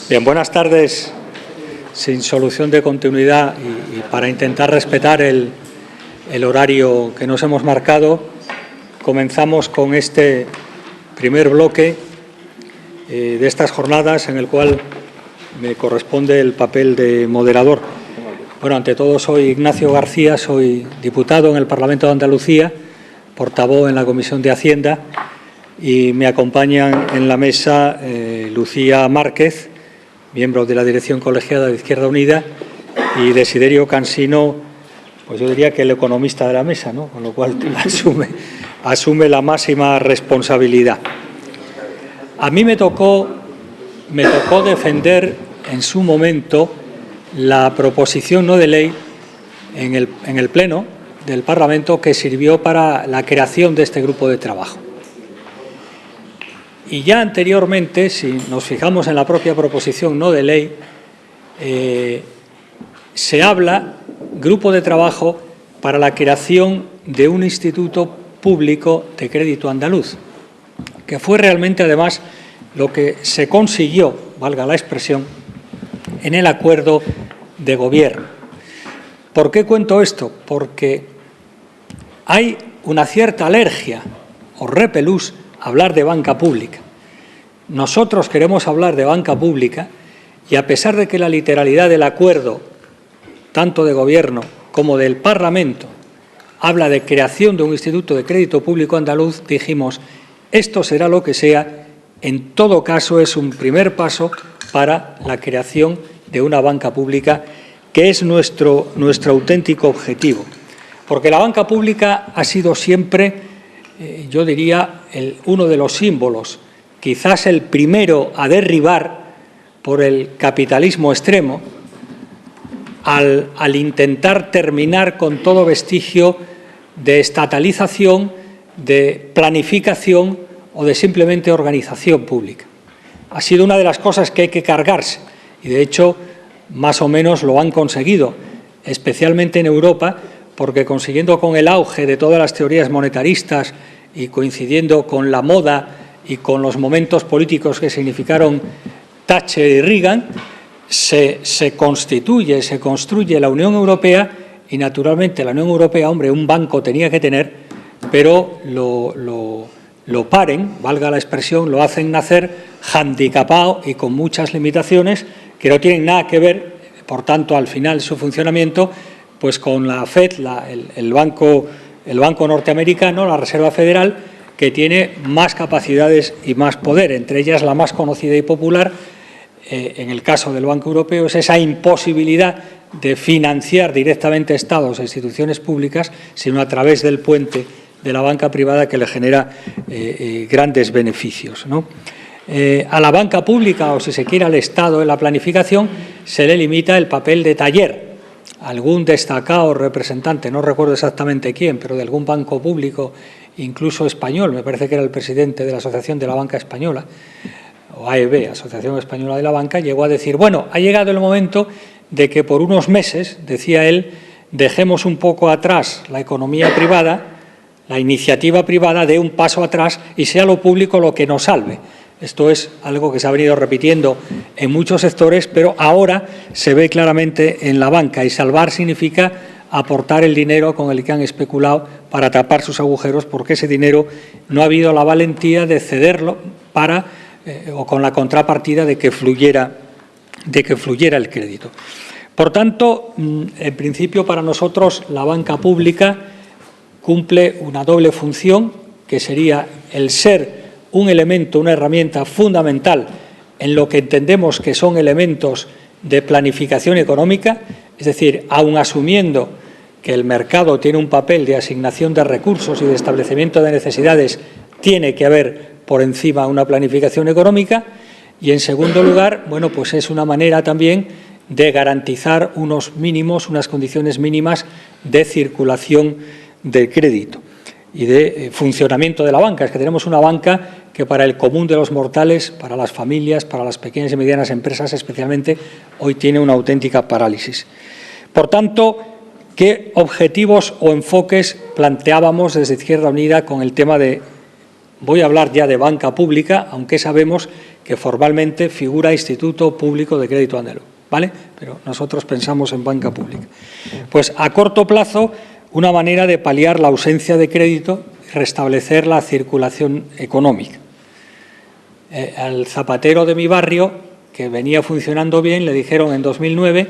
Bien, buenas tardes. Sin solución de continuidad y para intentar respetar el horario que nos hemos marcado, comenzamos con este primer bloque de estas jornadas en el cual me corresponde el papel de moderador. Bueno, ante todo soy Ignacio García, soy diputado en el Parlamento de Andalucía, portavoz en la Comisión de Hacienda, y me acompañan en la mesa Lucía Márquez, miembro de la Dirección Colegiada de Izquierda Unida, y Desiderio Cansino, pues yo diría que el economista de la mesa, ¿no? Con lo cual asume la máxima responsabilidad. A mí me tocó defender en su momento la proposición no de ley en el Pleno del Parlamento que sirvió para la creación de este grupo de trabajo. Y ya anteriormente, si nos fijamos en la propia proposición no de ley, se habla grupo de trabajo para la creación de un instituto público de crédito andaluz, que fue realmente además lo que se consiguió, valga la expresión, en el acuerdo de gobierno. ¿Por qué cuento esto? Porque hay una cierta alergia o repelús a hablar de banca pública. Nosotros queremos hablar de banca pública y, a pesar de que la literalidad del acuerdo, tanto de Gobierno como del Parlamento, habla de creación de un Instituto de Crédito Público Andaluz, dijimos, esto será lo que sea, en todo caso es un primer paso para la creación de una banca pública, que es nuestro auténtico objetivo. Porque la banca pública ha sido siempre, yo diría, uno de los símbolos, quizás el primero a derribar por el capitalismo extremo, al intentar terminar con todo vestigio de estatalización, de planificación o de simplemente organización pública. Ha sido una de las cosas que hay que cargarse y, de hecho, más o menos lo han conseguido, especialmente en Europa, porque consiguiendo con el auge de todas las teorías monetaristas y coincidiendo con la moda y con los momentos políticos que significaron Thatcher y Reagan, se construye la Unión Europea y, naturalmente, la Unión Europea, hombre, un banco tenía que tener, pero lo paren, valga la expresión, lo hacen nacer handicapado y con muchas limitaciones que no tienen nada que ver, por tanto, al final su funcionamiento, pues con la FED, el banco norteamericano, la Reserva Federal, que tiene más capacidades y más poder. Entre ellas, la más conocida y popular, en el caso del Banco Europeo, es esa imposibilidad de financiar directamente estados e instituciones públicas, sino a través del puente de la banca privada, que le genera grandes beneficios, ¿no? A la banca pública, o si se quiere al Estado en la planificación, se le limita el papel de taller. Algún destacado representante, no recuerdo exactamente quién, pero de algún banco público, incluso español, me parece que era el presidente de la Asociación de la Banca Española, o AEB, Asociación Española de la Banca, llegó a decir, bueno, ha llegado el momento de que por unos meses, decía él, dejemos un poco atrás la economía privada, la iniciativa privada dé un paso atrás y sea lo público lo que nos salve. Esto es algo que se ha venido repitiendo en muchos sectores, pero ahora se ve claramente en la banca, y salvar significa aportar el dinero con el que han especulado para tapar sus agujeros, porque ese dinero no ha habido la valentía de cederlo o con la contrapartida de que fluyera el crédito. Por tanto, en principio, para nosotros la banca pública cumple una doble función, que sería el ser un elemento, una herramienta fundamental en lo que entendemos que son elementos de planificación económica, es decir, aun asumiendo que el mercado tiene un papel de asignación de recursos y de establecimiento de necesidades, tiene que haber por encima una planificación económica. Y, en segundo lugar, bueno, pues es una manera también de garantizar unos mínimos, unas condiciones mínimas de circulación del crédito y de funcionamiento de la banca. Es que tenemos una banca que, para el común de los mortales, para las familias, para las pequeñas y medianas empresas especialmente, hoy tiene una auténtica parálisis. Por tanto, ¿qué objetivos o enfoques planteábamos desde Izquierda Unida con el tema de, voy a hablar ya de banca pública, aunque sabemos que formalmente figura Instituto Público de Crédito Andaluz, ¿vale? Pero nosotros pensamos en banca pública. Pues a corto plazo, una manera de paliar la ausencia de crédito y restablecer la circulación económica. Al zapatero de mi barrio, que venía funcionando bien, le dijeron en 2009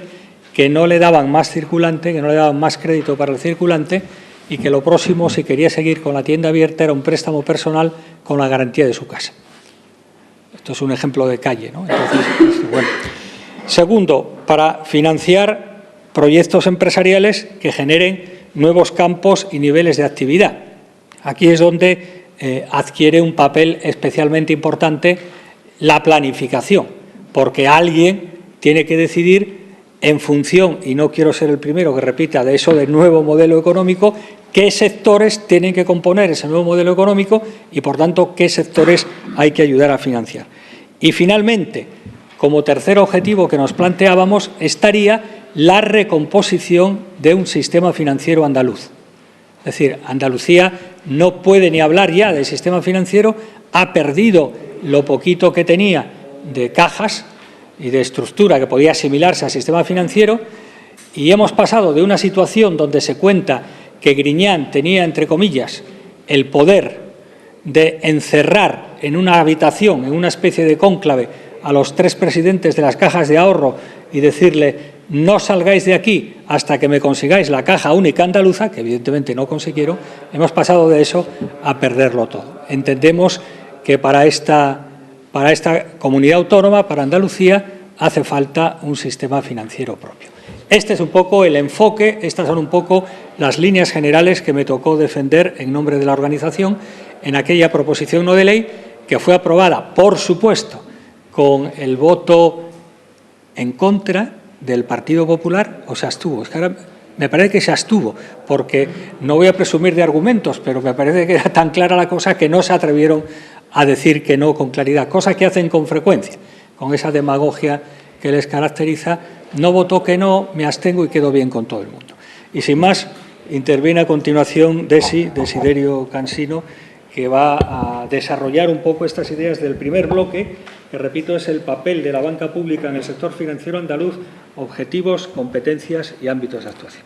que no le daban más circulante, que no le daban más crédito para el circulante y que lo próximo, si quería seguir con la tienda abierta, era un préstamo personal con la garantía de su casa. Esto es un ejemplo de calle, ¿no? Entonces, bueno. Segundo, para financiar proyectos empresariales que generen nuevos campos y niveles de actividad. Aquí es donde adquiere un papel especialmente importante la planificación, porque alguien tiene que decidir en función, y no quiero ser el primero que repita de eso del nuevo modelo económico, qué sectores tienen que componer ese nuevo modelo económico y, por tanto, qué sectores hay que ayudar a financiar. Y, finalmente, como tercer objetivo que nos planteábamos, estaría la recomposición de un sistema financiero andaluz. Es decir, Andalucía no puede ni hablar ya del sistema financiero, ha perdido lo poquito que tenía de cajas y de estructura que podía asimilarse al sistema financiero, y hemos pasado de una situación donde se cuenta que Griñán tenía, entre comillas, el poder de encerrar en una habitación, en una especie de cónclave, a los 3 presidentes de las cajas de ahorro y decirle: no salgáis de aquí hasta que me consigáis la caja única andaluza, que evidentemente no consiguieron. Hemos pasado de eso a perderlo todo. Entendemos que para esta comunidad autónoma, para Andalucía, hace falta un sistema financiero propio. Este es un poco el enfoque, estas son un poco las líneas generales que me tocó defender en nombre de la organización en aquella proposición no de ley que fue aprobada, por supuesto, con el voto en contra del Partido Popular, o se abstuvo. Es que ahora me parece que se abstuvo, porque no voy a presumir de argumentos, pero me parece que era tan clara la cosa que no se atrevieron a decir que no con claridad, cosa que hacen con frecuencia, con esa demagogia que les caracteriza. No votó que no, me abstengo y quedo bien con todo el mundo. Y sin más, interviene a continuación Desiderio Cansino, que va a desarrollar un poco estas ideas del primer bloque, que, repito, es el papel de la banca pública en el sector financiero andaluz, objetivos, competencias y ámbitos de actuación.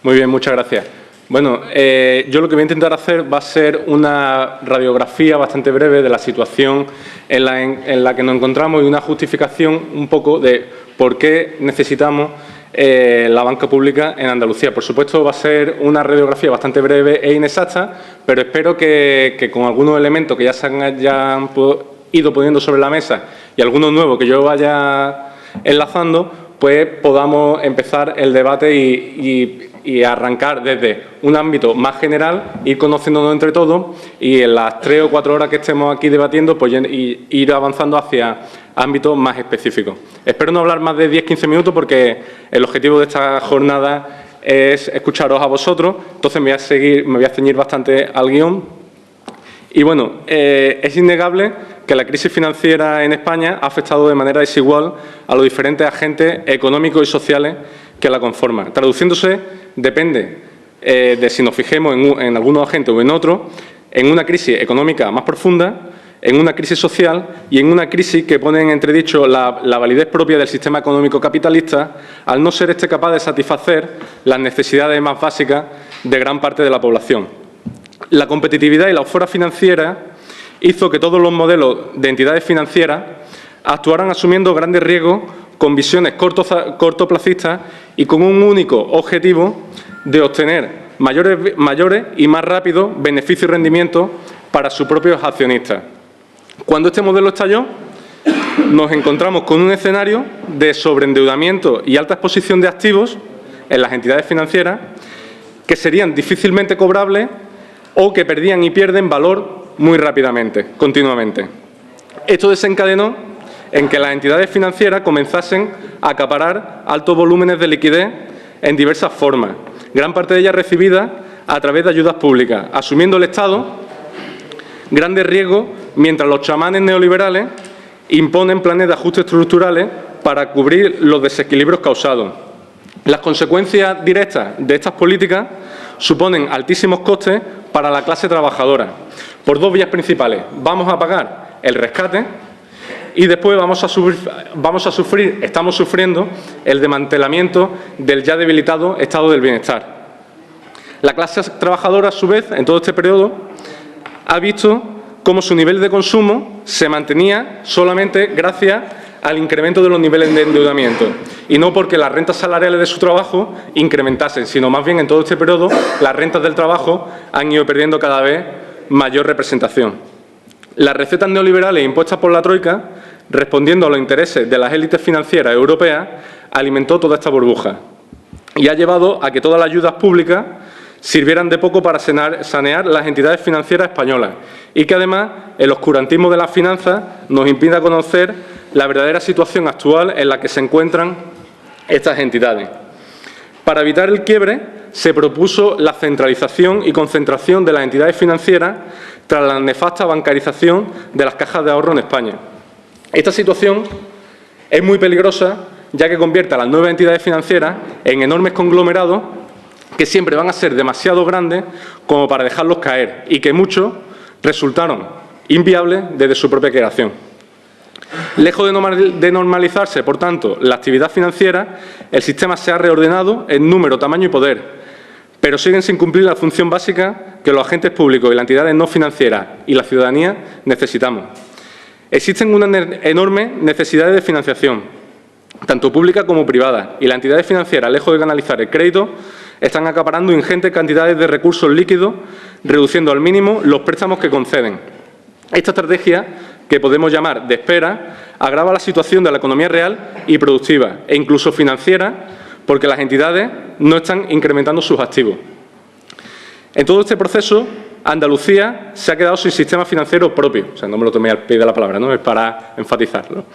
Muy bien, muchas gracias. Bueno, yo lo que voy a intentar hacer va a ser una radiografía bastante breve de la situación en la que nos encontramos y una justificación un poco de por qué necesitamos la banca pública en Andalucía. Por supuesto, va a ser una radiografía bastante breve e inexacta, pero espero que con algunos elementos que ya se han ido poniendo sobre la mesa y algunos nuevos que yo vaya enlazando, pues podamos empezar el debate y arrancar desde un ámbito más general, ir conociéndonos entre todos y en las 3 o 4 horas que estemos aquí debatiendo, pues ir avanzando hacia ámbitos más específicos. Espero no hablar más de 10-15 minutos porque el objetivo de esta jornada es escucharos a vosotros, entonces me voy a ceñir bastante al guión. Y bueno, es innegable que la crisis financiera en España ha afectado de manera desigual a los diferentes agentes económicos y sociales que la conforman. Traduciéndose, depende de si nos fijemos en algunos agentes o en otros, en una crisis económica más profunda, en una crisis social y en una crisis que pone en entredicho la validez propia del sistema económico capitalista, al no ser este capaz de satisfacer las necesidades más básicas de gran parte de la población. La competitividad y la oferta financiera hizo que todos los modelos de entidades financieras actuaran asumiendo grandes riesgos con visiones cortoplacistas y con un único objetivo de obtener mayores y más rápidos beneficios y rendimientos para sus propios accionistas. Cuando este modelo estalló, nos encontramos con un escenario de sobreendeudamiento y alta exposición de activos en las entidades financieras que serían difícilmente cobrables o que perdían y pierden valor muy rápidamente, continuamente. Esto desencadenó en que las entidades financieras comenzasen a acaparar altos volúmenes de liquidez en diversas formas, gran parte de ellas recibidas a través de ayudas públicas, asumiendo el Estado grandes riesgos mientras los chamanes neoliberales imponen planes de ajuste estructurales para cubrir los desequilibrios causados. Las consecuencias directas de estas políticas suponen altísimos costes para la clase trabajadora, por 2 vías principales. Vamos a pagar el rescate y después estamos sufriendo el desmantelamiento del ya debilitado estado del bienestar. La clase trabajadora, a su vez, en todo este periodo, ha visto cómo su nivel de consumo se mantenía solamente gracias al incremento de los niveles de endeudamiento, y no porque las rentas salariales de su trabajo incrementasen, sino más bien en todo este periodo las rentas del trabajo han ido perdiendo cada vez mayor representación. Las recetas neoliberales impuestas por la Troika, respondiendo a los intereses de las élites financieras europeas, alimentó toda esta burbuja y ha llevado a que todas las ayudas públicas sirvieran de poco para sanear las entidades financieras españolas y que, además, el oscurantismo de las finanzas nos impida conocer la verdadera situación actual en la que se encuentran estas entidades. Para evitar el quiebre, se propuso la centralización y concentración de las entidades financieras tras la nefasta bancarización de las cajas de ahorro en España. Esta situación es muy peligrosa, ya que convierte a las nuevas entidades financieras en enormes conglomerados que siempre van a ser demasiado grandes como para dejarlos caer y que muchos resultaron inviables desde su propia creación. Lejos de normalizarse, por tanto, la actividad financiera, el sistema se ha reordenado en número, tamaño y poder, pero siguen sin cumplir la función básica que los agentes públicos y las entidades no financieras y la ciudadanía necesitamos. Existen unas enormes necesidades de financiación, tanto pública como privada, y las entidades financieras, lejos de canalizar el crédito, están acaparando ingentes cantidades de recursos líquidos, reduciendo al mínimo los préstamos que conceden. Esta estrategia, que podemos llamar de espera, agrava la situación de la economía real y productiva, e incluso financiera, porque las entidades no están incrementando sus activos. En todo este proceso, Andalucía se ha quedado sin sistema financiero propio. O sea, no me lo tomé al pie de la palabra, ¿no? Es para enfatizarlo.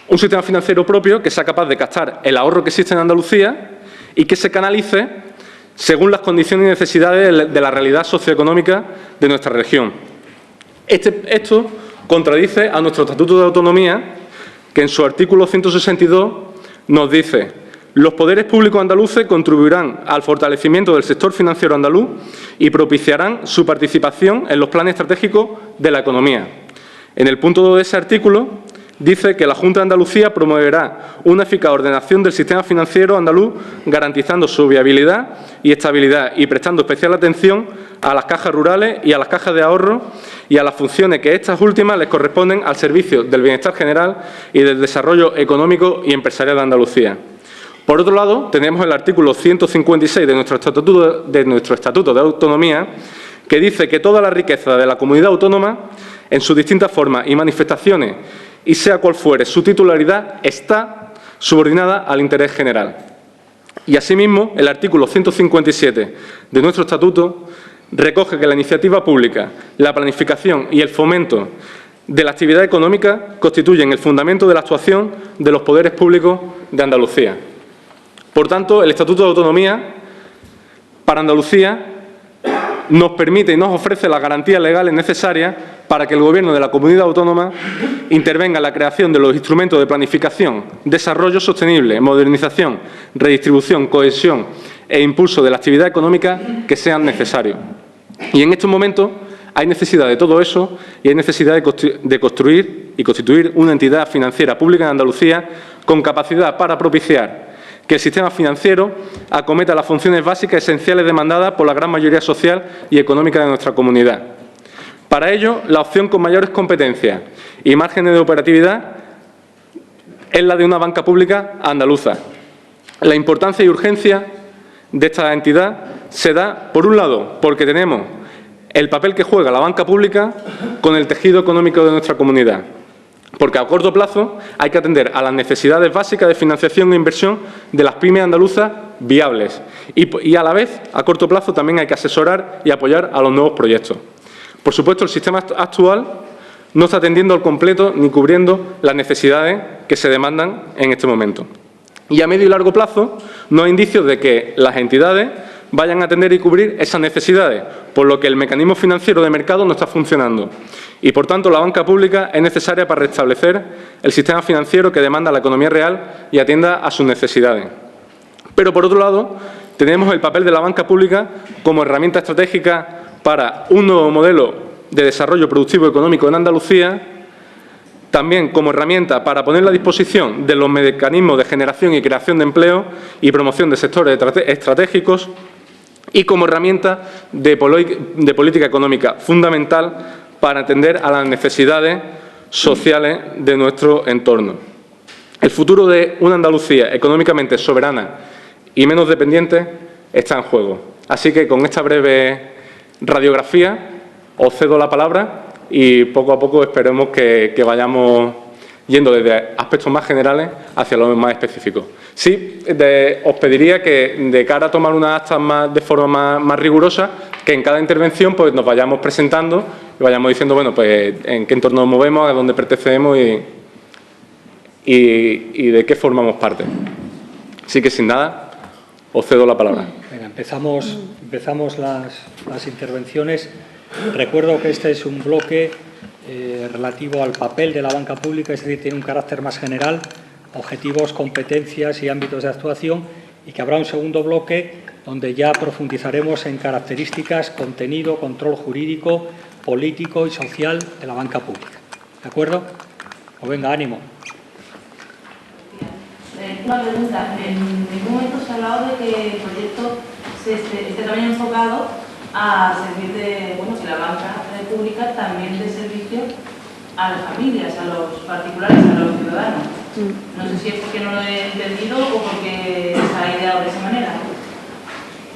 Un sistema financiero propio que sea capaz de captar el ahorro que existe en Andalucía y que se canalice según las condiciones y necesidades de la realidad socioeconómica de nuestra región. Esto contradice a nuestro Estatuto de Autonomía, que en su artículo 162 nos dice: los poderes públicos andaluces contribuirán al fortalecimiento del sector financiero andaluz y propiciarán su participación en los planes estratégicos de la economía. En el punto 2 de ese artículo dice que la Junta de Andalucía promoverá una eficaz ordenación del sistema financiero andaluz, garantizando su viabilidad y estabilidad y prestando especial atención a las cajas rurales y a las cajas de ahorro y a las funciones que estas últimas les corresponden al servicio del bienestar general y del desarrollo económico y empresarial de Andalucía. Por otro lado, tenemos el artículo 156 de nuestro Estatuto de Autonomía, que dice que toda la riqueza de la comunidad autónoma, en sus distintas formas y manifestaciones, y sea cual fuere su titularidad, está subordinada al interés general. Y asimismo, el artículo 157 de nuestro Estatuto recoge que la iniciativa pública, la planificación y el fomento de la actividad económica constituyen el fundamento de la actuación de los poderes públicos de Andalucía. Por tanto, el Estatuto de Autonomía para Andalucía nos permite y nos ofrece las garantías legales necesarias para que el Gobierno de la comunidad autónoma intervenga en la creación de los instrumentos de planificación, desarrollo sostenible, modernización, redistribución, cohesión e impulso de la actividad económica que sean necesarios. Y en estos momentos hay necesidad de todo eso y hay necesidad de construir y constituir una entidad financiera pública en Andalucía con capacidad para propiciar que el sistema financiero acometa las funciones básicas esenciales demandadas por la gran mayoría social y económica de nuestra comunidad. Para ello, la opción con mayores competencias y márgenes de operatividad es la de una banca pública andaluza. La importancia y urgencia de esta entidad se da, por un lado, porque tenemos el papel que juega la banca pública con el tejido económico de nuestra comunidad. Porque a corto plazo hay que atender a las necesidades básicas de financiación e inversión de las pymes andaluzas viables. Y a la vez, a corto plazo, también hay que asesorar y apoyar a los nuevos proyectos. Por supuesto, el sistema actual no está atendiendo al completo ni cubriendo las necesidades que se demandan en este momento. Y a medio y largo plazo no hay indicios de que las entidades vayan a atender y cubrir esas necesidades, por lo que el mecanismo financiero de mercado no está funcionando. Y, por tanto, la banca pública es necesaria para restablecer el sistema financiero que demanda la economía real y atienda a sus necesidades. Pero, por otro lado, tenemos el papel de la banca pública como herramienta estratégica para un nuevo modelo de desarrollo productivo económico en Andalucía, también como herramienta para ponerla a disposición de los mecanismos de generación y creación de empleo y promoción de sectores estratégicos, y como herramienta de política económica fundamental para atender a las necesidades sociales de nuestro entorno. El futuro de una Andalucía económicamente soberana y menos dependiente está en juego. Así que con esta breve radiografía os cedo la palabra y poco a poco esperemos que vayamos yendo desde aspectos más generales hacia los más específicos. Sí, os pediría que de cara a tomar unas actas de forma más rigurosa, que en cada intervención pues, nos vayamos presentando y vayamos diciendo, bueno, pues en qué entorno nos movemos, a dónde pertenecemos y de qué formamos parte. Así que sin nada, os cedo la palabra. Venga, empezamos las intervenciones. Recuerdo que este es un bloque relativo al papel de la banca pública, es decir, tiene un carácter más general, objetivos, competencias y ámbitos de actuación, y que habrá un segundo bloque donde ya profundizaremos en características, contenido, control jurídico, político y social de la banca pública. ¿De acuerdo? Pues venga, ánimo. Una pregunta. En ningún momento se ha hablado de que el proyecto esté también enfocado a servir de, bueno, que la banca pública también dé servicio a las familias, a los particulares, a los ciudadanos. No sé si es porque no lo he entendido o porque se ha ideado de esa manera.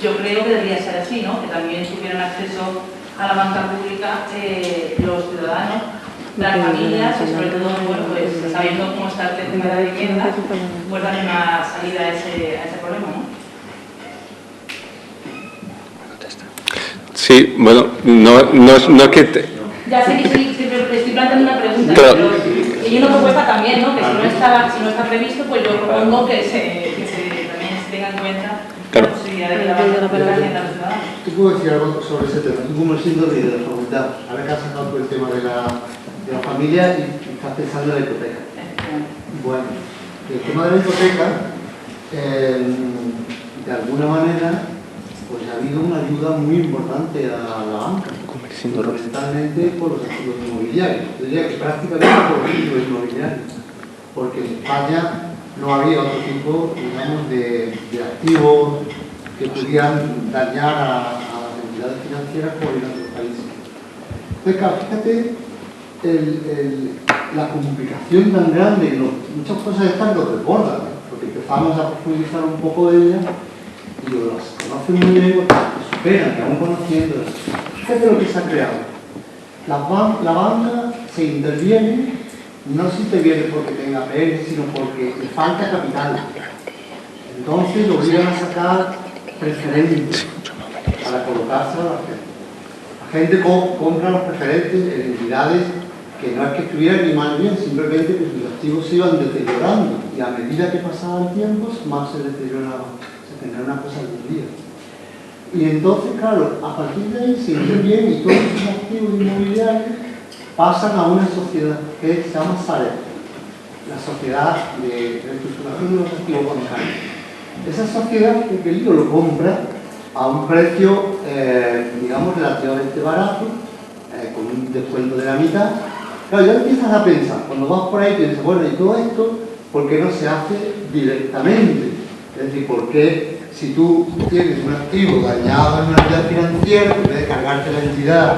Yo creo que debería ser así, ¿no? Que también tuvieran acceso a la banca pública los ciudadanos, las familias y sobre todo, bueno, pues sabiendo cómo está el tema de la vivienda, pues dar una salida a ese problema, ¿no? Sí, bueno, no es que... Ya sé que estoy planteando una pregunta, claro. Pero y una propuesta también, ¿no? Que si no está previsto, pues yo propongo que también se tenga en cuenta la posibilidad de que la banca pública atienda a los ciudadanos. ¿Tú puedes decir algo sobre ese tema? Tú como síndrome de la facultad, ahora que has sacado todo el tema de la familia y estás pensando en la hipoteca. Bueno, el tema de la hipoteca, de alguna manera, pues ha habido una ayuda muy importante a la banca, fundamentalmente por los activos inmobiliarios. Yo diría que prácticamente por los activos inmobiliarios, porque en España no había otro tipo, digamos, de activos que pudieran dañar a las entidades financieras como en otros países. Entonces, claro, fíjate la complicación tan grande, muchas cosas están los desbordan, porque empezamos a profundizar un poco de ellas y las conocen muy bien porque superan, que aún conociéndolas. Fíjate lo que se ha creado. La banca se interviene, no se interviene porque tenga PN, sino porque le falta capital. Entonces lo obligan a sacar preferentes para colocarse a la gente. La gente compra los preferentes en entidades que no es que estuvieran ni mal bien, simplemente que sus activos se iban deteriorando y a medida que pasaban tiempos más se deterioraban. Tener una cosa del día. Y entonces, claro, a partir de ahí se interviene y todos esos activos inmobiliarios pasan a una sociedad que se llama SAREB, la Sociedad de Reestructuración de los Activos Bancarios. Esa sociedad, el peligro lo compra a un precio, digamos, relativamente barato, con un descuento de la mitad. Claro, ya empiezas a pensar, cuando vas por ahí piensas, bueno, y todo esto, ¿por qué no se hace directamente? Es decir, ¿por qué si tú tienes un activo dañado en una entidad financiera, en vez de cargarte la entidad,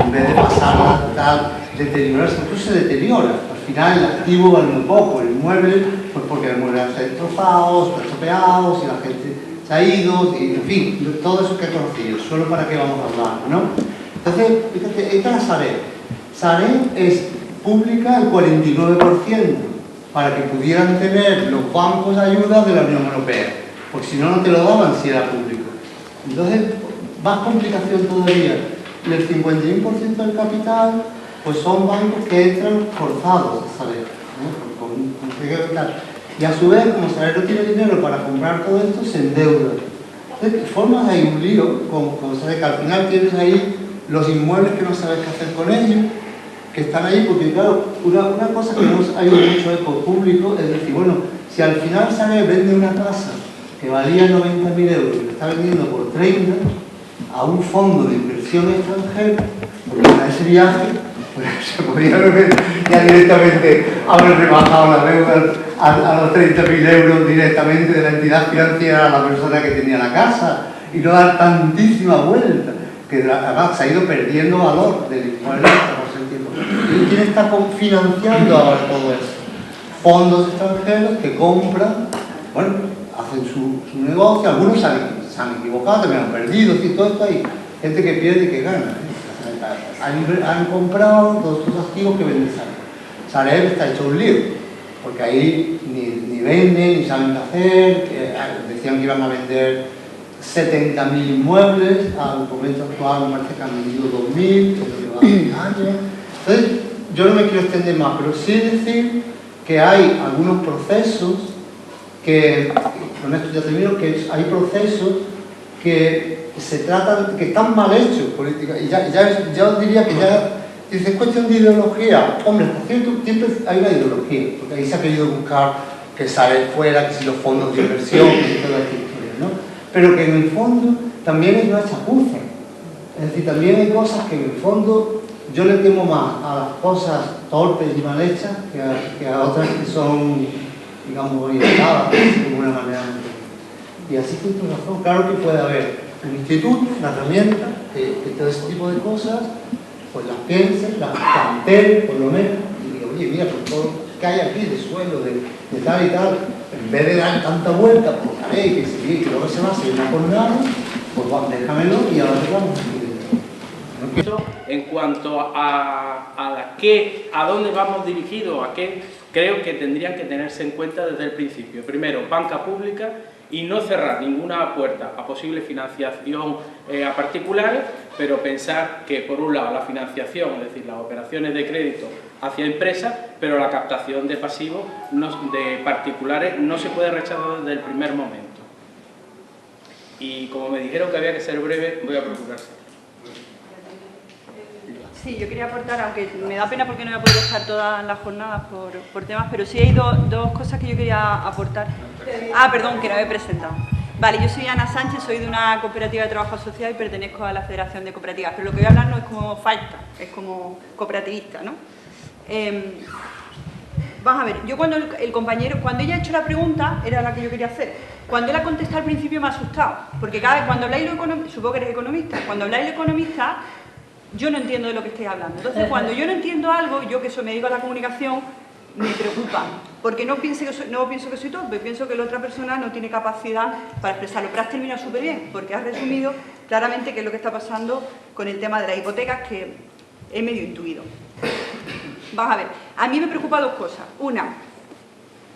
en vez de pasarla tal, deteriorarse, pues se deteriora? Al final el activo vale muy poco, el inmueble, pues porque el inmueble está destrozados, está estropeados, y la gente se ha ido, y en fin, todo eso que he conocido, solo para qué vamos a hablar, ¿no? Entonces, fíjate, esta es la Sareb. Sareb es pública el 49%, para que pudieran tener los bancos de ayuda de la Unión Europea, porque si no, no te lo daban si era público. Entonces, más complicación todavía. Y el 51% del capital, pues son bancos que entran forzados a Sareb, con capital. Y a su vez, como Sareb no tiene dinero para comprar todo esto, se endeuda. Entonces, formas ahí un lío, con Sareb, que al final tienes ahí los inmuebles que no sabes qué hacer con ellos, que están ahí, porque claro, una cosa que hemos habido mucho eco público es decir, bueno, si al final Sareb vende una casa que valía 90.000 euros y lo está vendiendo por 30 a un fondo de inversión extranjera, porque a ese viaje, pues se podía ya directamente haber rebajado la deuda a los 30.000 euros directamente de la entidad financiera a la persona que tenía la casa y no dar tantísima vuelta, que además se ha ido perdiendo valor del inmueble por el tiempo. ¿Y quién está financiando ahora todo eso? Fondos extranjeros que compran, bueno, hacen su negocio, algunos se han equivocado, también han perdido, y todo esto hay gente que pierde y que gana. Han comprado todos sus activos que venden Sareb. Sareb está hecho un lío, porque ahí ni venden, ni saben qué hacer, decían que iban a vender 70.000 inmuebles, al momento actual me parece que han vendido 2.000, que lo lleva años. Entonces, yo no me quiero extender más, pero sí decir que hay algunos procesos que, con esto ya termino, que hay procesos que se tratan, que están mal hechos políticamente, y ya os diría que ya, si es cuestión de ideología, hombre, por cierto, siempre hay una ideología, porque ahí se ha querido buscar que sale fuera, que si los fondos de inversión, y toda esta historia, ¿no? Pero que en el fondo también es una chapuza, es decir, también hay cosas que en el fondo yo le temo más a las cosas torpes y mal hechas que a otras que son, digamos, orientadas de alguna manera. Y así tienes razón, claro que puede haber un instituto, una herramienta, que todo ese tipo de cosas, pues las piensen, las planteen, por lo menos, y diga, oye, mira, por todo que hay aquí de suelo, de tal y tal, en vez de dar tanta vuelta por la ley, que seguir, que luego se va a seguir acordando, pues bueno, déjamelo y ahora vamos a En cuanto a dónde vamos dirigidos, a qué, creo que tendrían que tenerse en cuenta desde el principio. Primero, banca pública y no cerrar ninguna puerta a posible financiación a particulares, pero pensar que, por un lado, la financiación, es decir, las operaciones de crédito hacia empresas, pero la captación de pasivos de particulares no se puede rechazar desde el primer momento. Y como me dijeron que había que ser breve, voy a procurar ser. Sí, yo quería aportar, aunque me da pena porque no voy a poder estar todas las jornadas por temas, pero sí hay dos cosas que yo quería aportar. Ah, perdón, que no me he presentado. Vale, yo soy Ana Sánchez, soy de una cooperativa de trabajo social y pertenezco a la Federación de Cooperativas, pero lo que voy a hablar no es como falta, es como cooperativista, ¿no? Vamos a ver, yo cuando el compañero, cuando ella ha hecho la pregunta, era la que yo quería hacer. Cuando él ha contestado al principio me ha asustado, porque cada vez cuando habláis lo economista, supongo que eres economista, cuando habláis lo economista, yo no entiendo de lo que estáis hablando. Entonces, cuando yo no entiendo algo, yo que me dedico a la comunicación, me preocupa, porque no pienso que soy torpe, pienso que la otra persona no tiene capacidad para expresarlo, pero has terminado súper bien, porque has resumido claramente qué es lo que está pasando con el tema de las hipotecas, que he medio intuido. Vamos a ver, a mí me preocupan dos cosas. Una,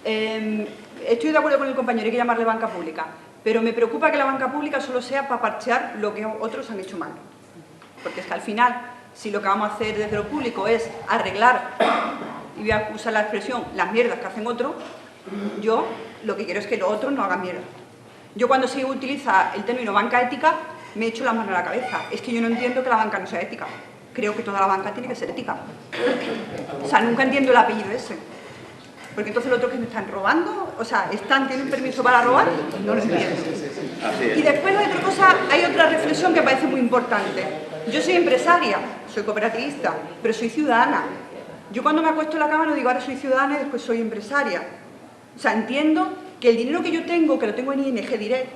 estoy de acuerdo con el compañero, hay que llamarle banca pública, pero me preocupa que la banca pública solo sea para parchear lo que otros han hecho mal. Porque es que al final, si lo que vamos a hacer desde lo público es arreglar, y voy a usar la expresión, las mierdas que hacen otros, yo lo que quiero es que los otros no hagan mierda. Yo cuando se utiliza el término banca ética, me echo la mano a la cabeza. Es que yo no entiendo que la banca no sea ética. Creo que toda la banca tiene que ser ética. O sea, nunca entiendo el apellido ese. Porque entonces los otros que me están robando, o sea, ¿tienen permiso para robar? No lo entiendo. Y después hay otra reflexión que parece muy importante. Yo soy empresaria, soy cooperativista, pero soy ciudadana. Yo cuando me acuesto en la cama no digo ahora soy ciudadana y después soy empresaria. O sea, entiendo que el dinero que yo tengo, que lo tengo en ING Direct,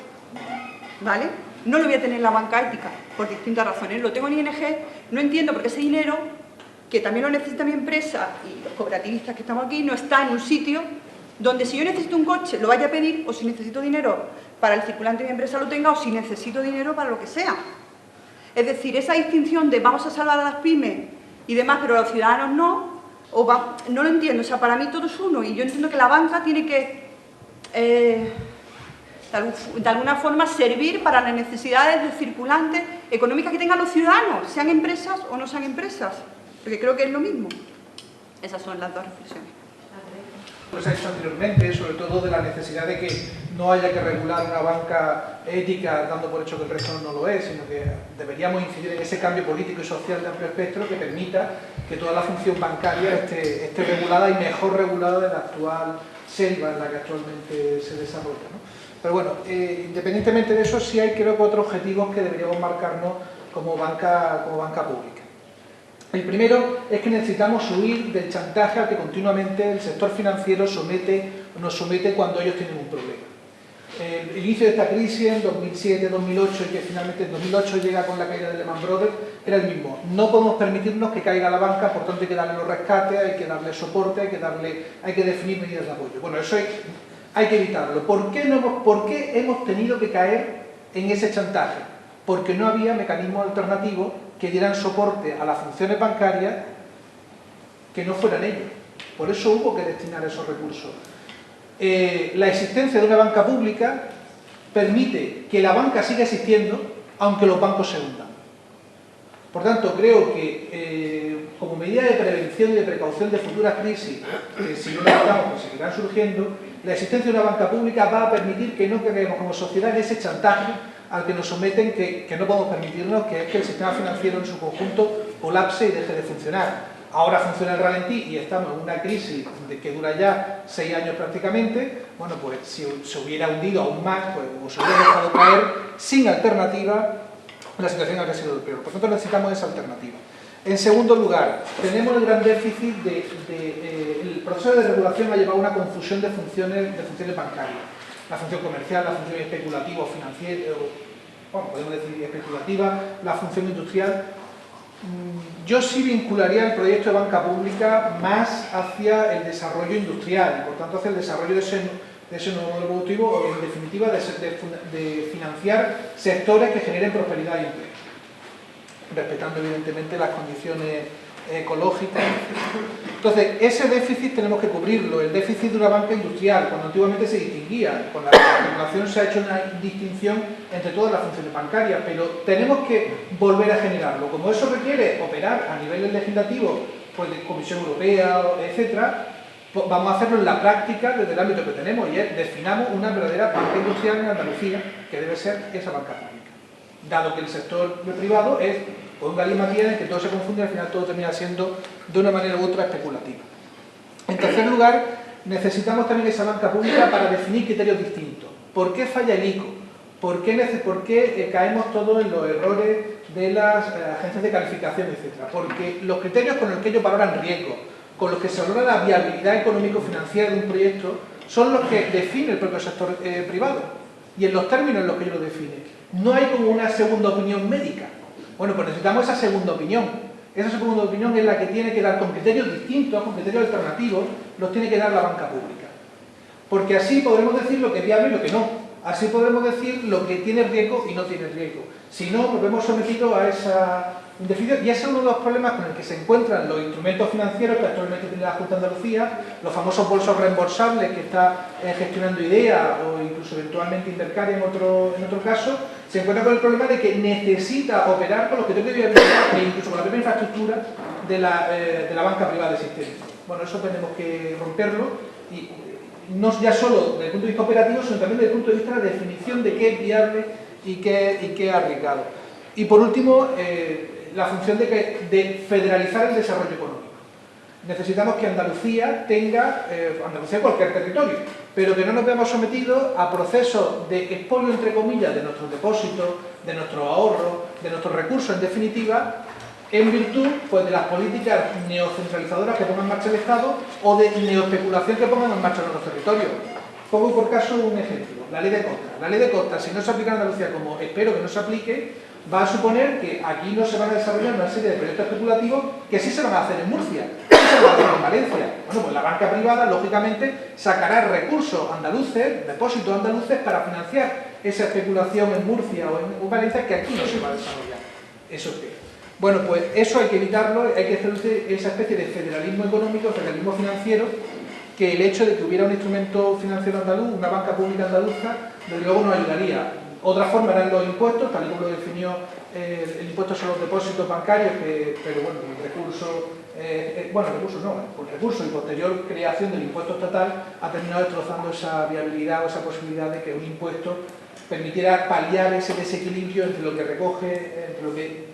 ¿vale? No lo voy a tener en la banca ética, por distintas razones. Lo tengo en ING, no entiendo por qué ese dinero, que también lo necesita mi empresa y los cooperativistas que estamos aquí, no está en un sitio donde si yo necesito un coche lo vaya a pedir, o si necesito dinero para el circulante de mi empresa lo tenga, o si necesito dinero para lo que sea. Es decir, esa distinción de vamos a salvar a las pymes y demás, pero a los ciudadanos no, no lo entiendo. O sea, para mí todo es uno, y yo entiendo que la banca tiene que, de alguna forma, servir para las necesidades de circulante económicas que tengan los ciudadanos, sean empresas o no sean empresas, porque creo que es lo mismo. Esas son las dos reflexiones. Pues ha hecho anteriormente, sobre todo de la necesidad de que no haya que regular una banca ética dando por hecho que el resto no lo es, sino que deberíamos incidir en ese cambio político y social de amplio espectro que permita que toda la función bancaria esté regulada y mejor regulada de la actual selva en la que actualmente se desarrolla, ¿no? Pero bueno, independientemente de eso, sí hay, creo que, otros objetivos que deberíamos marcarnos como banca pública. El primero es que necesitamos huir del chantaje al que continuamente el sector financiero nos somete cuando ellos tienen un problema. El inicio de esta crisis en 2007-2008 y que finalmente en 2008 llega con la caída de Lehman Brothers era el mismo. No podemos permitirnos que caiga la banca, por tanto hay que darle los rescates, hay que darle soporte, hay que definir medidas de apoyo. Bueno, eso hay que evitarlo. ¿Por qué hemos tenido que caer en ese chantaje? Porque no había mecanismos alternativos que dieran soporte a las funciones bancarias que no fueran ellos. Por eso hubo que destinar esos recursos. La existencia de una banca pública permite que la banca siga existiendo aunque los bancos se hundan. Por tanto, creo que como medida de prevención y de precaución de futuras crisis, que si no lo evitamos pues seguirán surgiendo, la existencia de una banca pública va a permitir que no quedemos como sociedad en ese chantaje al que nos someten, que no podemos permitirnos, que es que el sistema financiero en su conjunto colapse y deje de funcionar. Ahora funciona el ralentí y estamos en una crisis que dura ya 6 años prácticamente. Bueno, pues si se hubiera hundido aún más, pues, o se hubiera dejado caer sin alternativa, la situación habría sido peor. Por tanto, necesitamos esa alternativa. En segundo lugar, tenemos el gran déficit el proceso de regulación ha llevado a una confusión de funciones bancarias. La función comercial, la función especulativa o financiera, bueno, podemos decir especulativa, la función industrial. Yo sí vincularía el proyecto de banca pública más hacia el desarrollo industrial y por tanto hacia el desarrollo de ese nuevo modelo productivo o en definitiva de financiar sectores que generen prosperidad y empleo, respetando evidentemente las condiciones ecológicas. Entonces, ese déficit tenemos que cubrirlo, el déficit de una banca industrial, cuando antiguamente se distinguía, con la regulación se ha hecho una distinción entre todas las funciones bancarias, pero tenemos que volver a generarlo. Como eso requiere operar a nivel legislativo, pues de Comisión Europea, etcétera, pues vamos a hacerlo en la práctica desde el ámbito que tenemos y es definamos una verdadera banca industrial en Andalucía, que debe ser esa banca pública. Dado que el sector privado es un galimatías en que todo se confunde y al final todo termina siendo de una manera u otra especulativa. En tercer lugar, necesitamos también esa banca pública para definir criterios distintos. ¿Por qué falla el ICO? ¿Por qué caemos todos en los errores de las agencias de calificación, etcétera? Porque los criterios con los que ellos valoran riesgo, con los que se valora la viabilidad económico-financiera de un proyecto, son los que define el propio sector privado y en los términos en los que ellos lo definen. No hay como una segunda opinión médica. Bueno, pues necesitamos esa segunda opinión. Esa segunda opinión es la que tiene que dar con criterios distintos, con criterios alternativos, los tiene que dar la banca pública. Porque así podremos decir lo que es viable y lo que no. Así podremos decir lo que tiene riesgo y no tiene riesgo. Si no, nos vemos sometidos a esa indefinición. Y ese es uno de los problemas con el que se encuentran los instrumentos financieros que actualmente tiene la Junta de Andalucía, los famosos bolsos reembolsables que está gestionando IDEA o incluso eventualmente Intercaria en otro caso, se encuentra con el problema de que necesita operar con los criterios de viabilidad e incluso con la propia infraestructura de la banca privada existente. Bueno, eso tenemos que romperlo y no ya solo desde el punto de vista operativo, sino también desde el punto de vista de la definición de qué es viable y qué es arriesgado. Y por último, la función de federalizar el desarrollo económico. Necesitamos que Andalucía tenga, Andalucía cualquier territorio, pero que no nos veamos sometidos a procesos de expolio, entre comillas, de nuestros depósitos, de nuestros ahorros, de nuestros recursos, en definitiva, en virtud pues, de las políticas neocentralizadoras que ponga en marcha el Estado o de neoespeculación que pongan en marcha en nuestros territorios. Pongo por caso un ejemplo, la ley de costas. La ley de costas, si no se aplica en Andalucía, como espero que no se aplique, va a suponer que aquí no se van a desarrollar una serie de proyectos especulativos que sí se van a hacer en Murcia, que sí se van a hacer en Valencia. Bueno, pues la banca privada, lógicamente, sacará recursos andaluces, depósitos andaluces, para financiar esa especulación en Murcia o en Valencia que aquí no se va a desarrollar. ¿Eso qué? Bueno, pues eso hay que evitarlo, hay que hacer esa especie de federalismo económico, federalismo financiero, que el hecho de que hubiera un instrumento financiero andaluz, una banca pública andaluza, desde luego nos ayudaría. Otra forma eran los impuestos, tal y como lo definió el impuesto sobre los depósitos bancarios, pero bueno, el recurso y posterior creación del impuesto estatal ha terminado destrozando esa viabilidad o esa posibilidad de que un impuesto permitiera paliar ese desequilibrio entre lo que recoge, entre lo que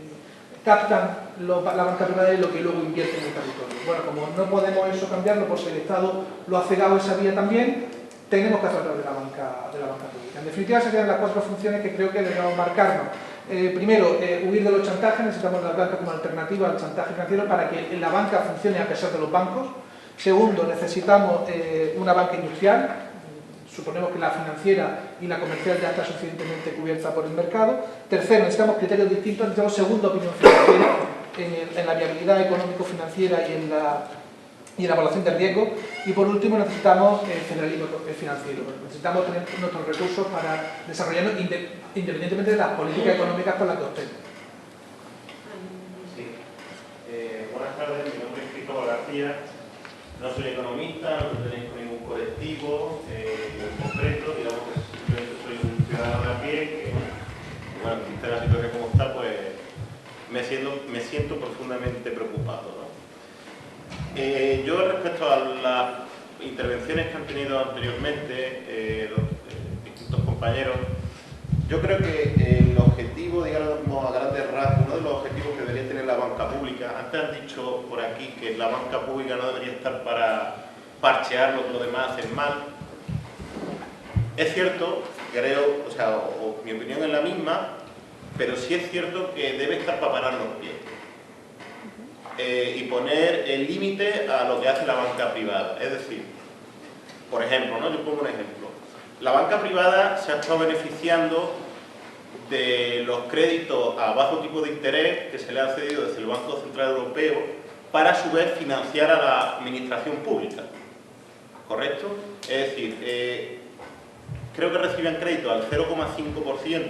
captan la banca privada y lo que luego invierte en el territorio. Bueno, como no podemos eso cambiarlo porque el Estado lo ha cegado esa vía también, tenemos que tratar de la banca pública. En definitiva, serían las 4 funciones que creo que debemos marcarnos. Primero, huir de los chantajes. Necesitamos la banca como alternativa al chantaje financiero para que la banca funcione a pesar de los bancos. Segundo, necesitamos una banca industrial. Suponemos que la financiera y la comercial ya está suficientemente cubierta por el mercado. Tercero, necesitamos criterios distintos. Necesitamos segunda opinión financiera en la viabilidad económico-financiera y en la evaluación del riesgo. Y por último, necesitamos federalismo financiero. Necesitamos tener nuestros recursos para desarrollarnos independientemente de las políticas económicas con las que optemos. Sí. Buenas tardes, mi nombre es Cristóbal García. No soy economista, no pertenezco a ningún colectivo en concreto, digamos que simplemente soy un ciudadano de a pie que, bueno, vista la situación como está, pues me siento profundamente preocupado, ¿no? Yo respecto a las intervenciones que han tenido anteriormente los distintos compañeros, yo creo que el objetivo, digamos a grandes rasgos, uno de los objetivos que debería tener la banca pública, antes han dicho por aquí que la banca pública no debería estar para parchear lo que los demás hacen mal. Es cierto, creo, o mi opinión es la misma, pero sí es cierto que debe estar para parar los pies y poner el límite a lo que hace la banca privada. Es decir, por ejemplo, ¿no? Yo pongo un ejemplo. La banca privada se ha estado beneficiando de los créditos a bajo tipo de interés que se le ha cedido desde el Banco Central Europeo para a su vez financiar a la administración pública. ¿Correcto? Es decir, creo que reciben crédito al 0,5%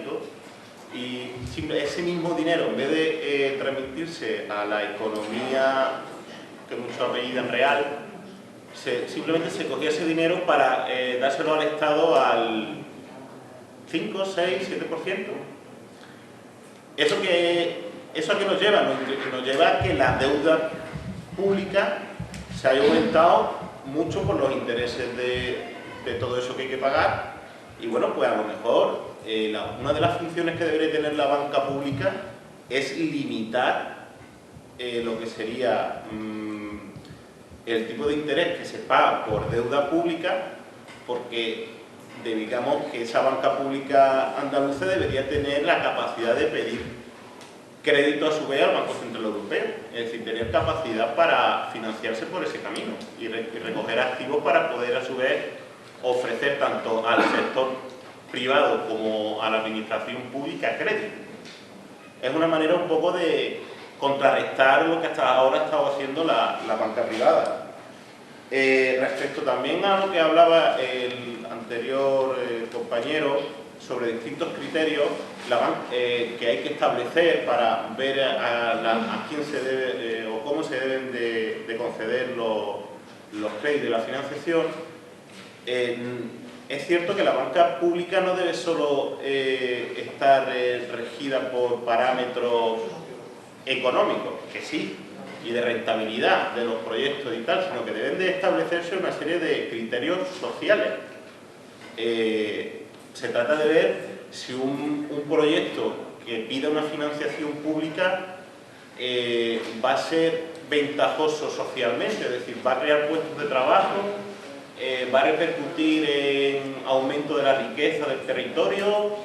y ese mismo dinero, en vez de transmitirse a la economía, que muchos apellidan real, simplemente se cogía ese dinero para dárselo al Estado al 5, 6, 7%. ¿Eso a qué nos lleva? Nos lleva a que la deuda pública se haya aumentado mucho por los intereses de todo eso que hay que pagar. Y bueno, pues a lo mejor una de las funciones que debería tener la banca pública es limitar lo que sería el tipo de interés que se paga por deuda pública, porque digamos que esa banca pública andaluza debería tener la capacidad de pedir crédito a su vez al Banco Central Europeo, es decir, tener capacidad para financiarse por ese camino y recoger activos para poder a su vez ofrecer tanto al sector privado como a la administración pública crédito. Es una manera un poco de contrarrestar lo que hasta ahora ha estado haciendo la banca privada. Respecto también a lo que hablaba el anterior compañero sobre distintos criterios que hay que establecer para ver a quién se debe o cómo se deben de conceder los créditos y la financiación, es cierto que la banca pública no debe solo estar regida por parámetros económicos, que sí, y de rentabilidad de los proyectos y tal, sino que deben de establecerse una serie de criterios sociales. Se trata de ver si un proyecto que pida una financiación pública va a ser ventajoso socialmente, es decir, va a crear puestos de trabajo, va a repercutir en aumento de la riqueza del territorio,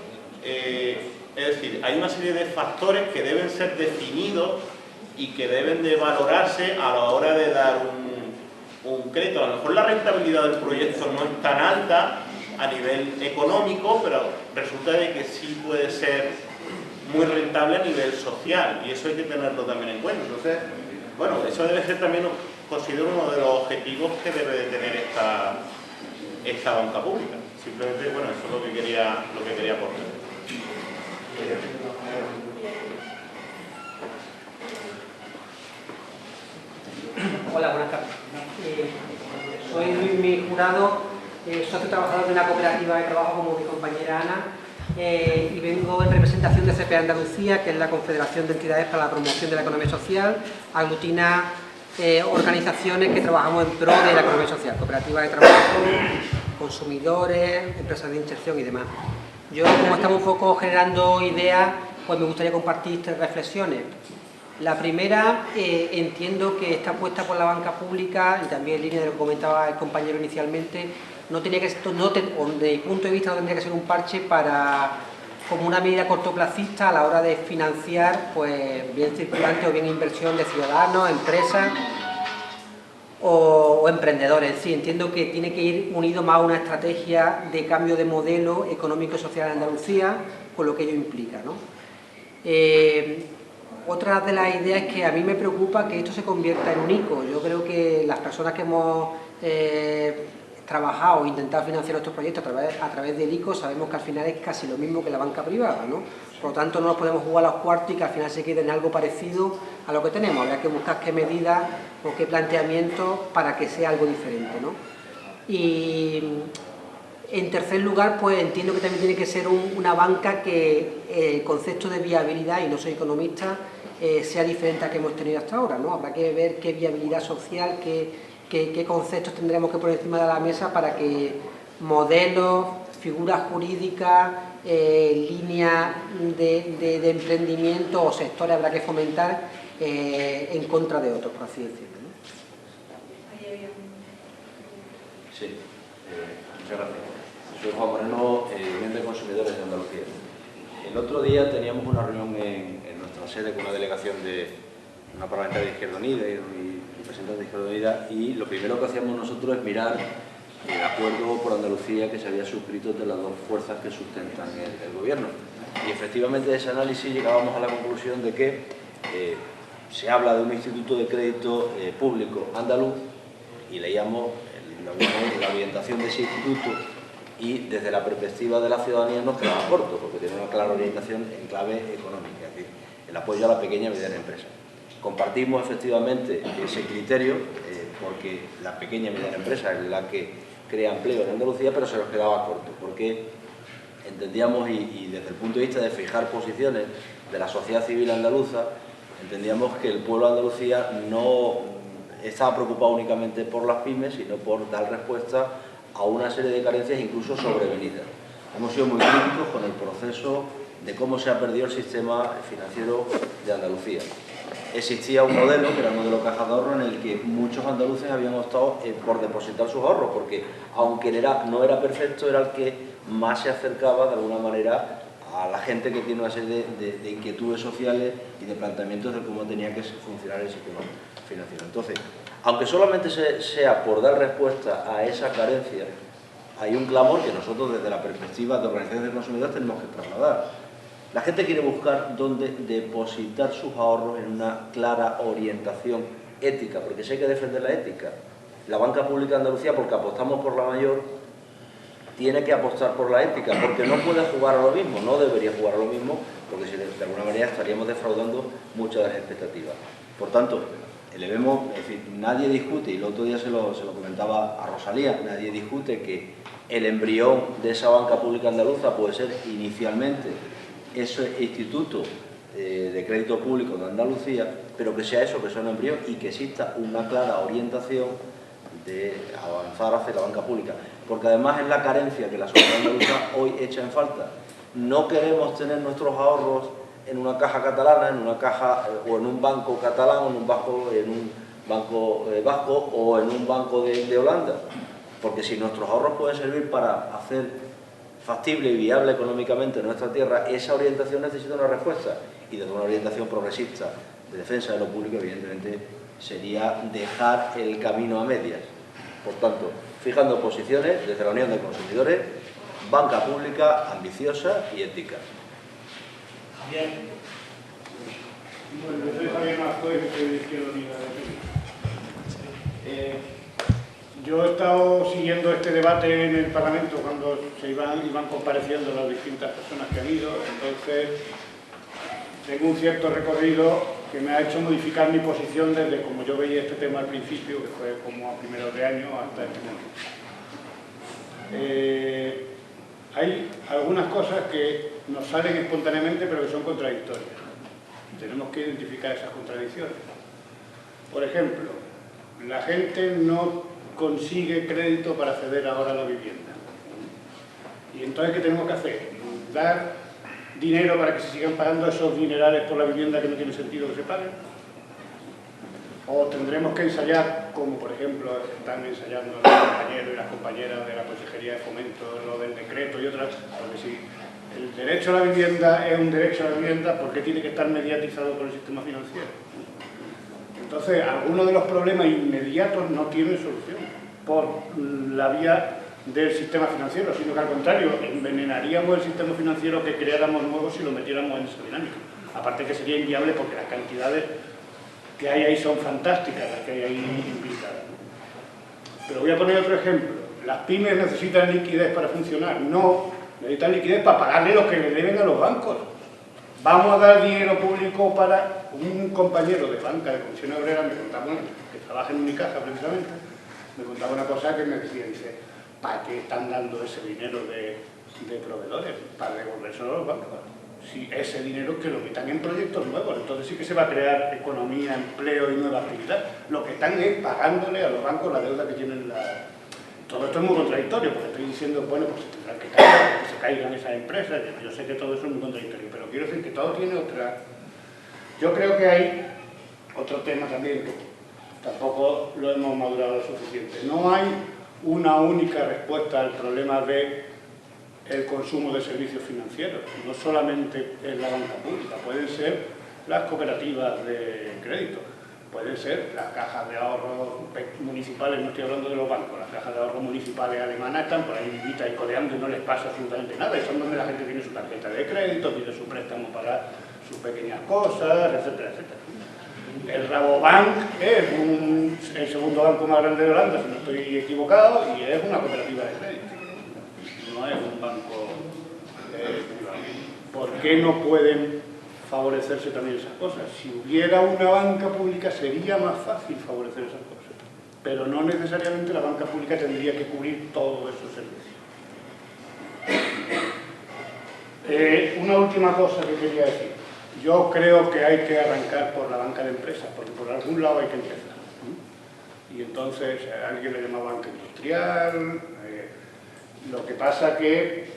es decir, hay una serie de factores que deben ser definidos y que deben de valorarse a la hora de dar un crédito. A lo mejor la rentabilidad del proyecto no es tan alta a nivel económico, pero resulta de que sí puede ser muy rentable a nivel social, y eso hay que tenerlo también en cuenta. Entonces, bueno, eso debe ser también, considero, uno de los objetivos que debe de tener esta banca pública. Simplemente, bueno, eso es lo que quería aportar. Hola, buenas tardes. Soy Luis Jurado, socio trabajador de una cooperativa de trabajo como mi compañera Ana, y vengo en representación de CPA Andalucía, que es la Confederación de Entidades para la Promoción de la Economía Social, aglutina organizaciones que trabajamos en pro de la economía social, cooperativas de trabajo, consumidores, empresas de inserción y demás. Yo, como estamos un poco generando ideas, pues me gustaría compartir 3 reflexiones. La primera, entiendo que esta apuesta por la banca pública, y también en línea de lo que comentaba el compañero inicialmente, no tenía que ser, desde mi punto de vista, no tendría que ser un parche para como una medida cortoplacista a la hora de financiar pues bien circulante o bien inversión de ciudadanos, empresas o emprendedores. Sí, entiendo que tiene que ir unido más a una estrategia de cambio de modelo económico y social en Andalucía, con lo que ello implica, ¿no? Otra de las ideas es que a mí me preocupa que esto se convierta en un ICO. Yo creo que las personas que hemos trabajado o intentado financiar nuestros proyectos a través del ICO sabemos que al final es casi lo mismo que la banca privada, ¿no? Por lo tanto, no nos podemos jugar a los cuartos y que al final se quede en algo parecido a lo que tenemos. Habrá que buscar qué medidas o qué planteamientos para que sea algo diferente, ¿no? Y en tercer lugar, pues entiendo que también tiene que ser una banca que el concepto de viabilidad, y no soy economista, sea diferente a que hemos tenido hasta ahora, ¿no? Habrá que ver qué viabilidad social, qué conceptos tendremos que poner encima de la mesa para que modelos, figuras jurídicas, líneas de emprendimiento o sectores habrá que fomentar en contra de otros, por así decirlo, ¿no? Sí, muchas gracias. Soy Juan Moreno, miembro de Consumidores de Andalucía. El otro día teníamos una reunión en nuestra sede con una delegación de una parlamentaria de Izquierda Unida y representantes de Izquierda Unida, y lo primero que hacíamos nosotros es mirar el acuerdo por Andalucía que se había suscrito entre las dos fuerzas que sustentan el gobierno. Y efectivamente de ese análisis llegábamos a la conclusión de que se habla de un instituto de crédito público andaluz, y leíamos la orientación de ese instituto, y desde la perspectiva de la ciudadanía nos quedaba corto, porque tiene una clara orientación en clave económica, es decir, el apoyo a la pequeña y mediana empresa. Compartimos efectivamente ese criterio, porque la pequeña y mediana empresa es la que crea empleo en Andalucía, pero se nos quedaba corto, porque entendíamos, y desde el punto de vista de fijar posiciones de la sociedad civil andaluza, entendíamos que el pueblo de Andalucía no estaba preocupado únicamente por las pymes, sino por dar respuesta a una serie de carencias incluso sobrevenidas. Hemos sido muy críticos con el proceso de cómo se ha perdido el sistema financiero de Andalucía. Existía un modelo, que era el modelo caja de ahorro, en el que muchos andaluces habían optado por depositar sus ahorros, porque aunque no era perfecto, era el que más se acercaba de alguna manera a la gente que tiene una serie de inquietudes sociales y de planteamientos de cómo tenía que funcionar el sistema financiero. Entonces, aunque solamente sea por dar respuesta a esa carencia, hay un clamor que nosotros desde la perspectiva de organizaciones de consumidores tenemos que trasladar. La gente quiere buscar dónde depositar sus ahorros en una clara orientación ética, porque si hay que defender la ética. La banca pública de Andalucía, porque apostamos por la mayor, tiene que apostar por la ética, porque no puede jugar a lo mismo, no debería jugar a lo mismo, porque si de alguna manera estaríamos defraudando muchas de las expectativas. Por tanto, elevemos, es decir, nadie discute, y el otro día se lo comentaba a Rosalía, nadie discute que el embrión de esa banca pública andaluza puede ser inicialmente ese instituto de crédito público de Andalucía, pero que sea eso, que sea un embrión, y que exista una clara orientación de avanzar hacia la banca pública, porque además es la carencia que la sociedad andaluza hoy echa en falta. No queremos tener nuestros ahorros en una caja catalana, en una caja o en un banco catalán, o en un banco vasco o en un banco de Holanda, porque si nuestros ahorros pueden servir para hacer factible y viable económicamente nuestra tierra, esa orientación necesita una respuesta, y desde una orientación progresista de defensa de lo público, evidentemente, sería dejar el camino a medias. Por tanto, fijando posiciones desde la Unión de Consumidores, banca pública ambiciosa y ética. Bien. Bueno, yo soy Javier Mascoy, soy de Izquierda Unida. Yo he estado siguiendo este debate en el Parlamento cuando se iban compareciendo las distintas personas que han ido, entonces tengo un cierto recorrido que me ha hecho modificar mi posición desde como yo veía este tema al principio, que fue como a primeros de año, hasta este momento. Hay algunas cosas que nos salen espontáneamente pero que son contradictorias. Tenemos que identificar esas contradicciones. Por ejemplo, la gente no consigue crédito para acceder ahora a la vivienda. Y entonces, ¿qué tenemos que hacer? ¿Dar dinero para que se sigan pagando esos dinerales por la vivienda que no tiene sentido que se paguen? ¿O tendremos que ensayar, como por ejemplo están ensayando los compañeros y las compañeras de la Consejería de Fomento, lo del decreto y otras? Porque si el derecho a la vivienda es un derecho a la vivienda porque tiene que estar mediatizado por el sistema financiero. Entonces, algunos de los problemas inmediatos no tienen solución por la vía del sistema financiero, sino que al contrario, envenenaríamos el sistema financiero que creáramos nuevo si lo metiéramos en esa dinámica. Aparte que sería inviable porque las cantidades que hay ahí son fantásticas, las que hay ahí implicadas. Pero voy a poner otro ejemplo. Las pymes necesitan liquidez para funcionar. No, necesitan liquidez para pagarle lo que le deben a los bancos. Vamos a dar dinero público para un compañero de banca de Comisión Obrera, me contaba, que trabaja en Unicaja precisamente, me contaba una cosa que me decía, dice, ¿para qué están dando ese dinero de proveedores? Para devolvérselo a los bancos. Si ese dinero que lo metan en proyectos nuevos, entonces sí que se va a crear economía, empleo y nueva actividad. Lo que están es pagándole a los bancos la deuda que tienen la... Todo esto es muy contradictorio, porque estoy diciendo, bueno, pues tendrán que caer, que se caigan esas empresas, yo sé que todo eso es muy contradictorio, pero quiero decir que todo tiene otra... Yo creo que hay otro tema también, que tampoco lo hemos madurado lo suficiente. No hay una única respuesta al problema de el consumo de servicios financieros. No solamente es la banca pública, pueden ser las cooperativas de crédito, pueden ser las cajas de ahorros municipales, no estoy hablando de los bancos, las cajas de ahorros municipales alemanas están por ahí vivitas y codeando y no les pasa absolutamente nada, y son donde la gente tiene su tarjeta de crédito, tiene su préstamo para sus pequeñas cosas, etcétera, etcétera. El Rabobank es el segundo banco más grande de Holanda, si no estoy equivocado, y es una cooperativa de crédito. No es un banco privado. ¿Por qué no pueden favorecerse también esas cosas? Si hubiera una banca pública sería más fácil favorecer esas cosas, pero no necesariamente la banca pública tendría que cubrir todos esos servicios. Una última cosa que quería decir. Yo creo que hay que arrancar por la banca de empresas, porque por algún lado hay que empezar. Y entonces alguien le llama banca industrial. Lo que pasa que,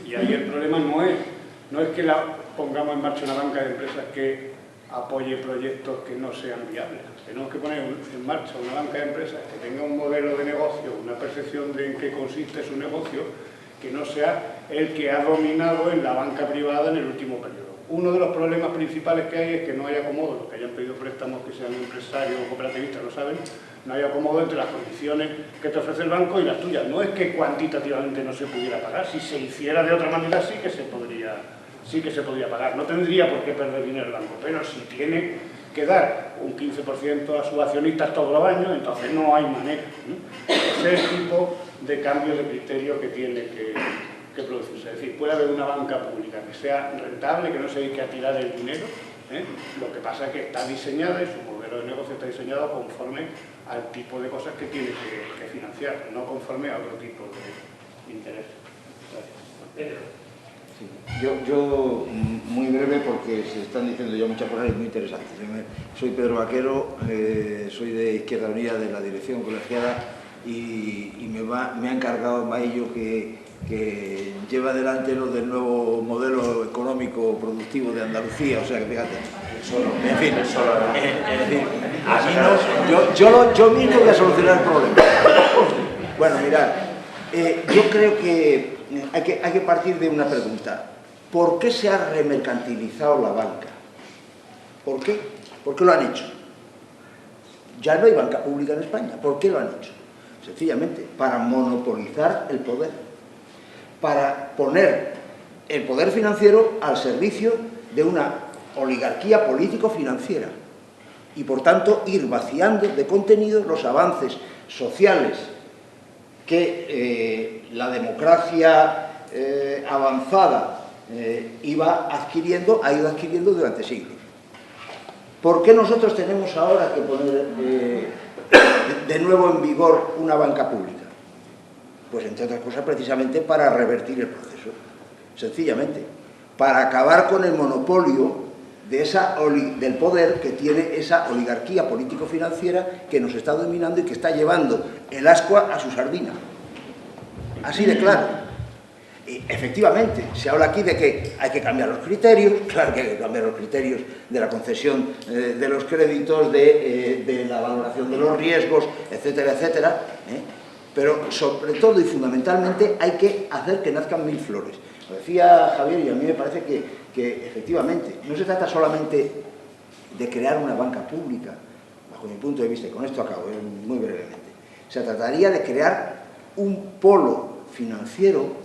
y ahí el problema no es que pongamos en marcha una banca de empresas que apoye proyectos que no sean viables. Tenemos que poner en marcha una banca de empresas que tenga un modelo de negocio, una percepción de en qué consiste su negocio, que no sea el que ha dominado en la banca privada en el último periodo. Uno de los problemas principales que hay es que no hay acomodo, los que hayan pedido préstamos, que sean empresarios o cooperativistas lo saben, no hay acomodo entre las condiciones que te ofrece el banco y las tuyas. No es que cuantitativamente no se pudiera pagar, si se hiciera de otra manera sí que se podría pagar. No tendría por qué perder dinero el banco, pero si tiene que dar un 15% a sus accionistas todos los años, entonces no hay manera. Ese es el tipo de cambio de criterio que tiene que producirse. Es decir, puede haber una banca pública que sea rentable, que no se dedique a tirar el dinero. Lo que pasa es que está diseñada y su modelo de negocio está diseñado conforme al tipo de cosas que tiene que financiar, no conforme a otro tipo de interés. Gracias. Sí. Yo muy breve porque se están diciendo ya muchas cosas muy interesantes. Soy Pedro Vaquero, soy de Izquierda Unida de la dirección colegiada y me ha encargado Maillo que lleva adelante lo del nuevo modelo económico productivo de Andalucía, o sea que fíjate, en fin, yo mismo voy a solucionar el problema. Bueno, mirad, yo creo que hay que partir de una pregunta. ¿Por qué se ha remercantilizado la banca? ¿Por qué? ¿Por qué lo han hecho? Ya no hay banca pública en España. ¿Por qué lo han hecho? Sencillamente, para monopolizar el poder, para poner el poder financiero al servicio de una oligarquía político-financiera y, por tanto, ir vaciando de contenido los avances sociales que la democracia avanzada ha ido adquiriendo durante siglos. ¿Por qué nosotros tenemos ahora que poner de nuevo en vigor una banca pública? Pues entre otras cosas precisamente para revertir el proceso, sencillamente, para acabar con el monopolio del poder que tiene esa oligarquía político-financiera que nos está dominando y que está llevando el ascua a su sardina. Así de claro. Y efectivamente, se habla aquí de que hay que cambiar los criterios, claro que hay que cambiar los criterios de la concesión de los créditos, de la valoración de los riesgos, etcétera, etcétera, pero sobre todo y fundamentalmente hay que hacer que nazcan mil flores. Lo decía Javier y a mí me parece que efectivamente no se trata solamente de crear una banca pública, bajo mi punto de vista, y con esto acabo muy brevemente. Se trataría de crear un polo financiero,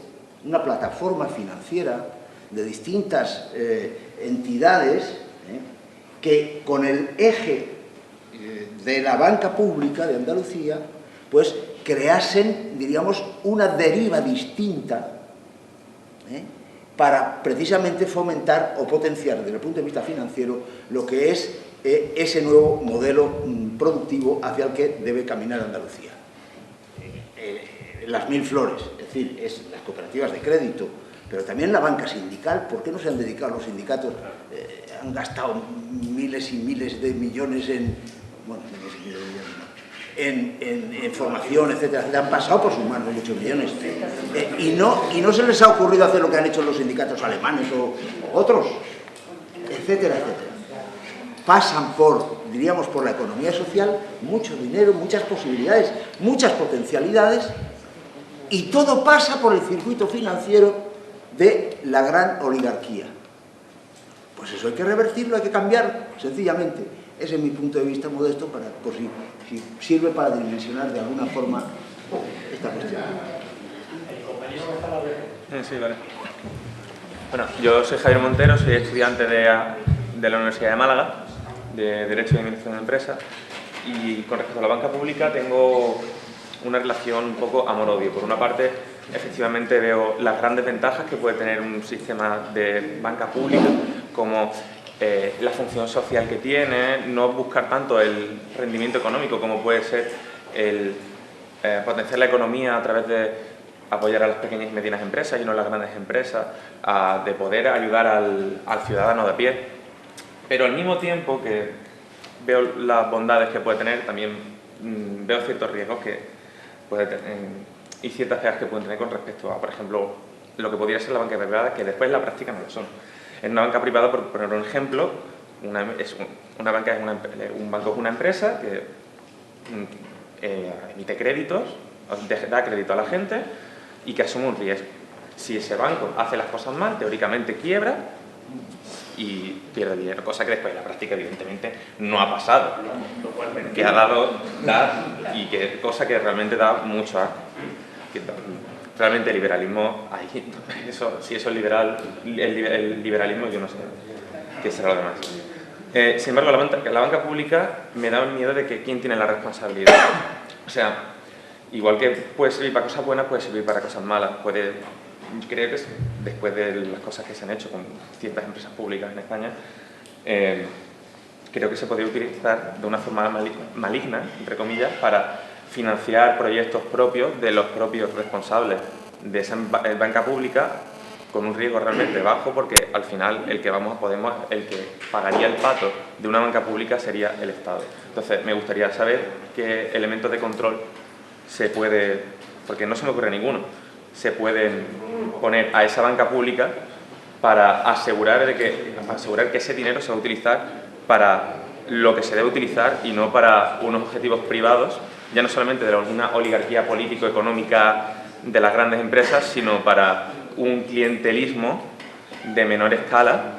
una plataforma financiera de distintas entidades que con el eje de la banca pública de Andalucía pues creasen, diríamos, una deriva distinta para precisamente fomentar o potenciar desde el punto de vista financiero lo que es ese nuevo modelo productivo hacia el que debe caminar Andalucía. Las mil flores, es decir, las cooperativas de crédito, pero también la banca sindical. ¿Por qué no se han dedicado los sindicatos? Han gastado miles y miles de millones en formación, etcétera. Han pasado por sus manos muchos millones. Y no se les ha ocurrido hacer lo que han hecho los sindicatos alemanes o otros, etcétera, etcétera. Pasan diríamos, por la economía social, mucho dinero, muchas posibilidades, muchas potencialidades, y todo pasa por el circuito financiero de la gran oligarquía. Pues eso hay que revertirlo, hay que cambiar, sencillamente. Ese es mi punto de vista modesto, por si sirve para dimensionar de alguna forma esta cuestión. Sí, vale. Bueno, yo soy Javier Montero, soy estudiante de la Universidad de Málaga, de Derecho y Administración de Empresas, y con respecto a la banca pública tengo una relación un poco amor-odio. Por una parte, efectivamente veo las grandes ventajas que puede tener un sistema de banca pública, como la función social que tiene, no buscar tanto el rendimiento económico como puede ser el potenciar la economía a través de apoyar a las pequeñas y medianas empresas y no a las grandes empresas, de poder ayudar al ciudadano de a pie. Pero al mismo tiempo que veo las bondades que puede tener, también veo ciertos riesgos que puede tener y ciertas pegas que pueden tener con respecto a, por ejemplo, lo que podría ser la banca privada, que después en la práctica no lo son. En una banca privada, por poner un ejemplo, un banco es una empresa que emite créditos, da crédito a la gente y que asume un riesgo. Si ese banco hace las cosas mal, teóricamente quiebra y pierde dinero, cosa que después en la práctica evidentemente no ha pasado, que ha dado y que cosa que realmente da mucho asco. Realmente el liberalismo, si eso es liberal, el liberalismo yo no sé qué será lo demás. Sin embargo, la banca pública me da un miedo de que quién tiene la responsabilidad. O sea, igual que puede servir para cosas buenas, puede servir para cosas malas. Creo que después de las cosas que se han hecho con ciertas empresas públicas en España, creo que se podría utilizar de una forma maligna, entre comillas, para financiar proyectos propios de los propios responsables de esa banca pública, con un riesgo realmente bajo, porque al final el que pagaría el pato de una banca pública sería el Estado. Entonces me gustaría saber qué elementos de control porque no se me ocurre ninguno, se pueden poner a esa banca pública para asegurar que ese dinero se va a utilizar para lo que se debe utilizar y no para unos objetivos privados, ya no solamente de una oligarquía político-económica de las grandes empresas, sino para un clientelismo de menor escala,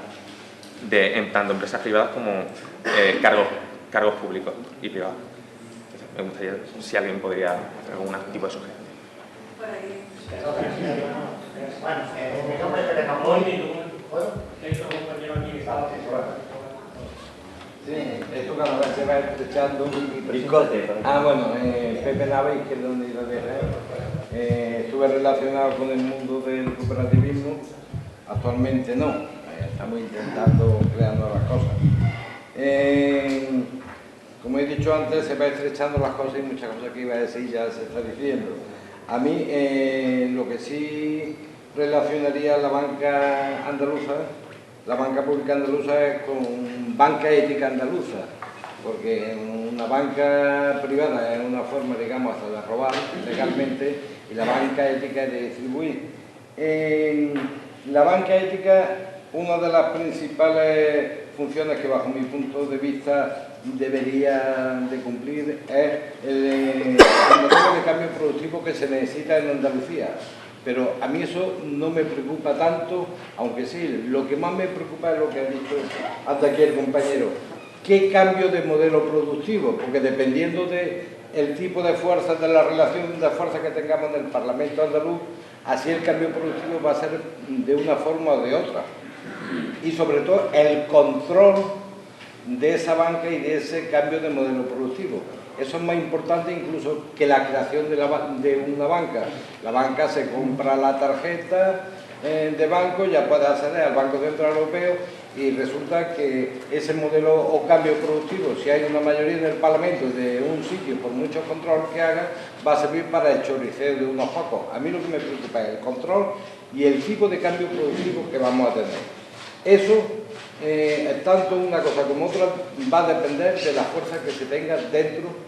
tanto empresas privadas como cargos públicos y privados. Entonces, me gustaría si alguien podría hacer algún tipo de sugerencia. Bueno, mi nombre es Pepe Campoy. Sí, esto cada vez se va estrechando. Pepe Nave, Izquierda Unida de Israel. Estuve relacionado con el mundo del cooperativismo, actualmente no, estamos intentando crear nuevas cosas. Como he dicho antes, se va estrechando las cosas y muchas cosas que iba a decir ya se está diciendo. A mí lo que sí relacionaría la banca andaluza, la banca pública andaluza, es con banca ética andaluza, porque una banca privada es una forma, digamos, hasta de robar legalmente, y la banca ética es de distribuir. En la banca ética, una de las principales funciones que bajo mi punto de vista debería de cumplir es el modelo de cambio productivo que se necesita en Andalucía. Pero a mí eso no me preocupa tanto, aunque sí, lo que más me preocupa es lo que ha dicho hasta aquí el compañero. ¿Qué cambio de modelo productivo? Porque dependiendo del tipo de fuerza, de la relación de fuerza que tengamos en el Parlamento andaluz, así el cambio productivo va a ser de una forma o de otra. Y sobre todo el control de esa banca y de ese cambio de modelo productivo. Eso es más importante incluso que la creación de una banca. La banca se compra la tarjeta de banco, ya puede acceder al Banco Central Europeo y resulta que ese modelo o cambio productivo, si hay una mayoría en el Parlamento de un sitio, por mucho control que haga, va a servir para el choriceo de unos pocos. A mí lo que me preocupa es el control y el tipo de cambio productivo que vamos a tener. Eso, tanto una cosa como otra, va a depender de la fuerza que se tenga dentro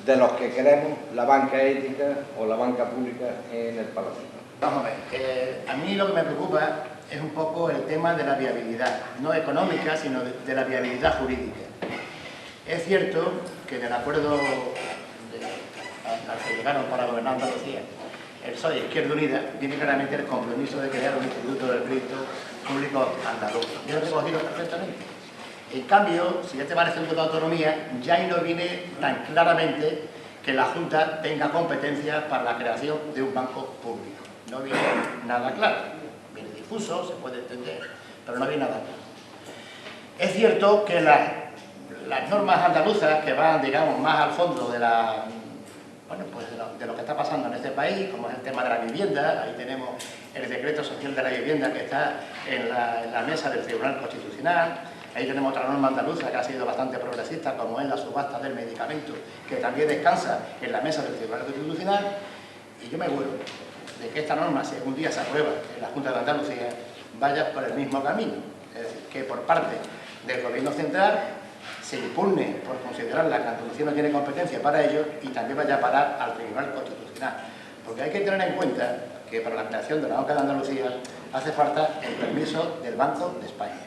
de los que queremos la banca ética o la banca pública en el Parlamento. Vamos a ver, a mí lo que me preocupa es un poco el tema de la viabilidad, no económica, sino de la viabilidad jurídica. Es cierto que en el acuerdo al que llegaron para gobernar Andalucía, el PSOE y Izquierda Unida, tiene claramente el compromiso de crear un instituto del crédito público andaluz. Yo lo tengo cogido perfectamente. En cambio, si este va a Estatuto de Autonomía, ya ahí no viene tan claramente que la Junta tenga competencia para la creación de un banco público. No viene nada claro. Viene difuso, se puede entender, pero no viene nada claro. Es cierto que las normas andaluzas que van, digamos, más al fondo de de lo que está pasando en este país, como es el tema de la vivienda, ahí tenemos el decreto social de la vivienda que está en la mesa del Tribunal Constitucional, ahí tenemos otra norma andaluza que ha sido bastante progresista, como es la subasta del medicamento, que también descansa en la mesa del Tribunal Constitucional, y yo me vuelvo de que esta norma, si algún día se aprueba en la Junta de Andalucía, vaya por el mismo camino, es decir, que por parte del Gobierno central se impugne por considerarla que Andalucía no tiene competencia para ello y también vaya a parar al Tribunal Constitucional. Porque hay que tener en cuenta que para la creación de la banca de Andalucía hace falta el permiso del Banco de España.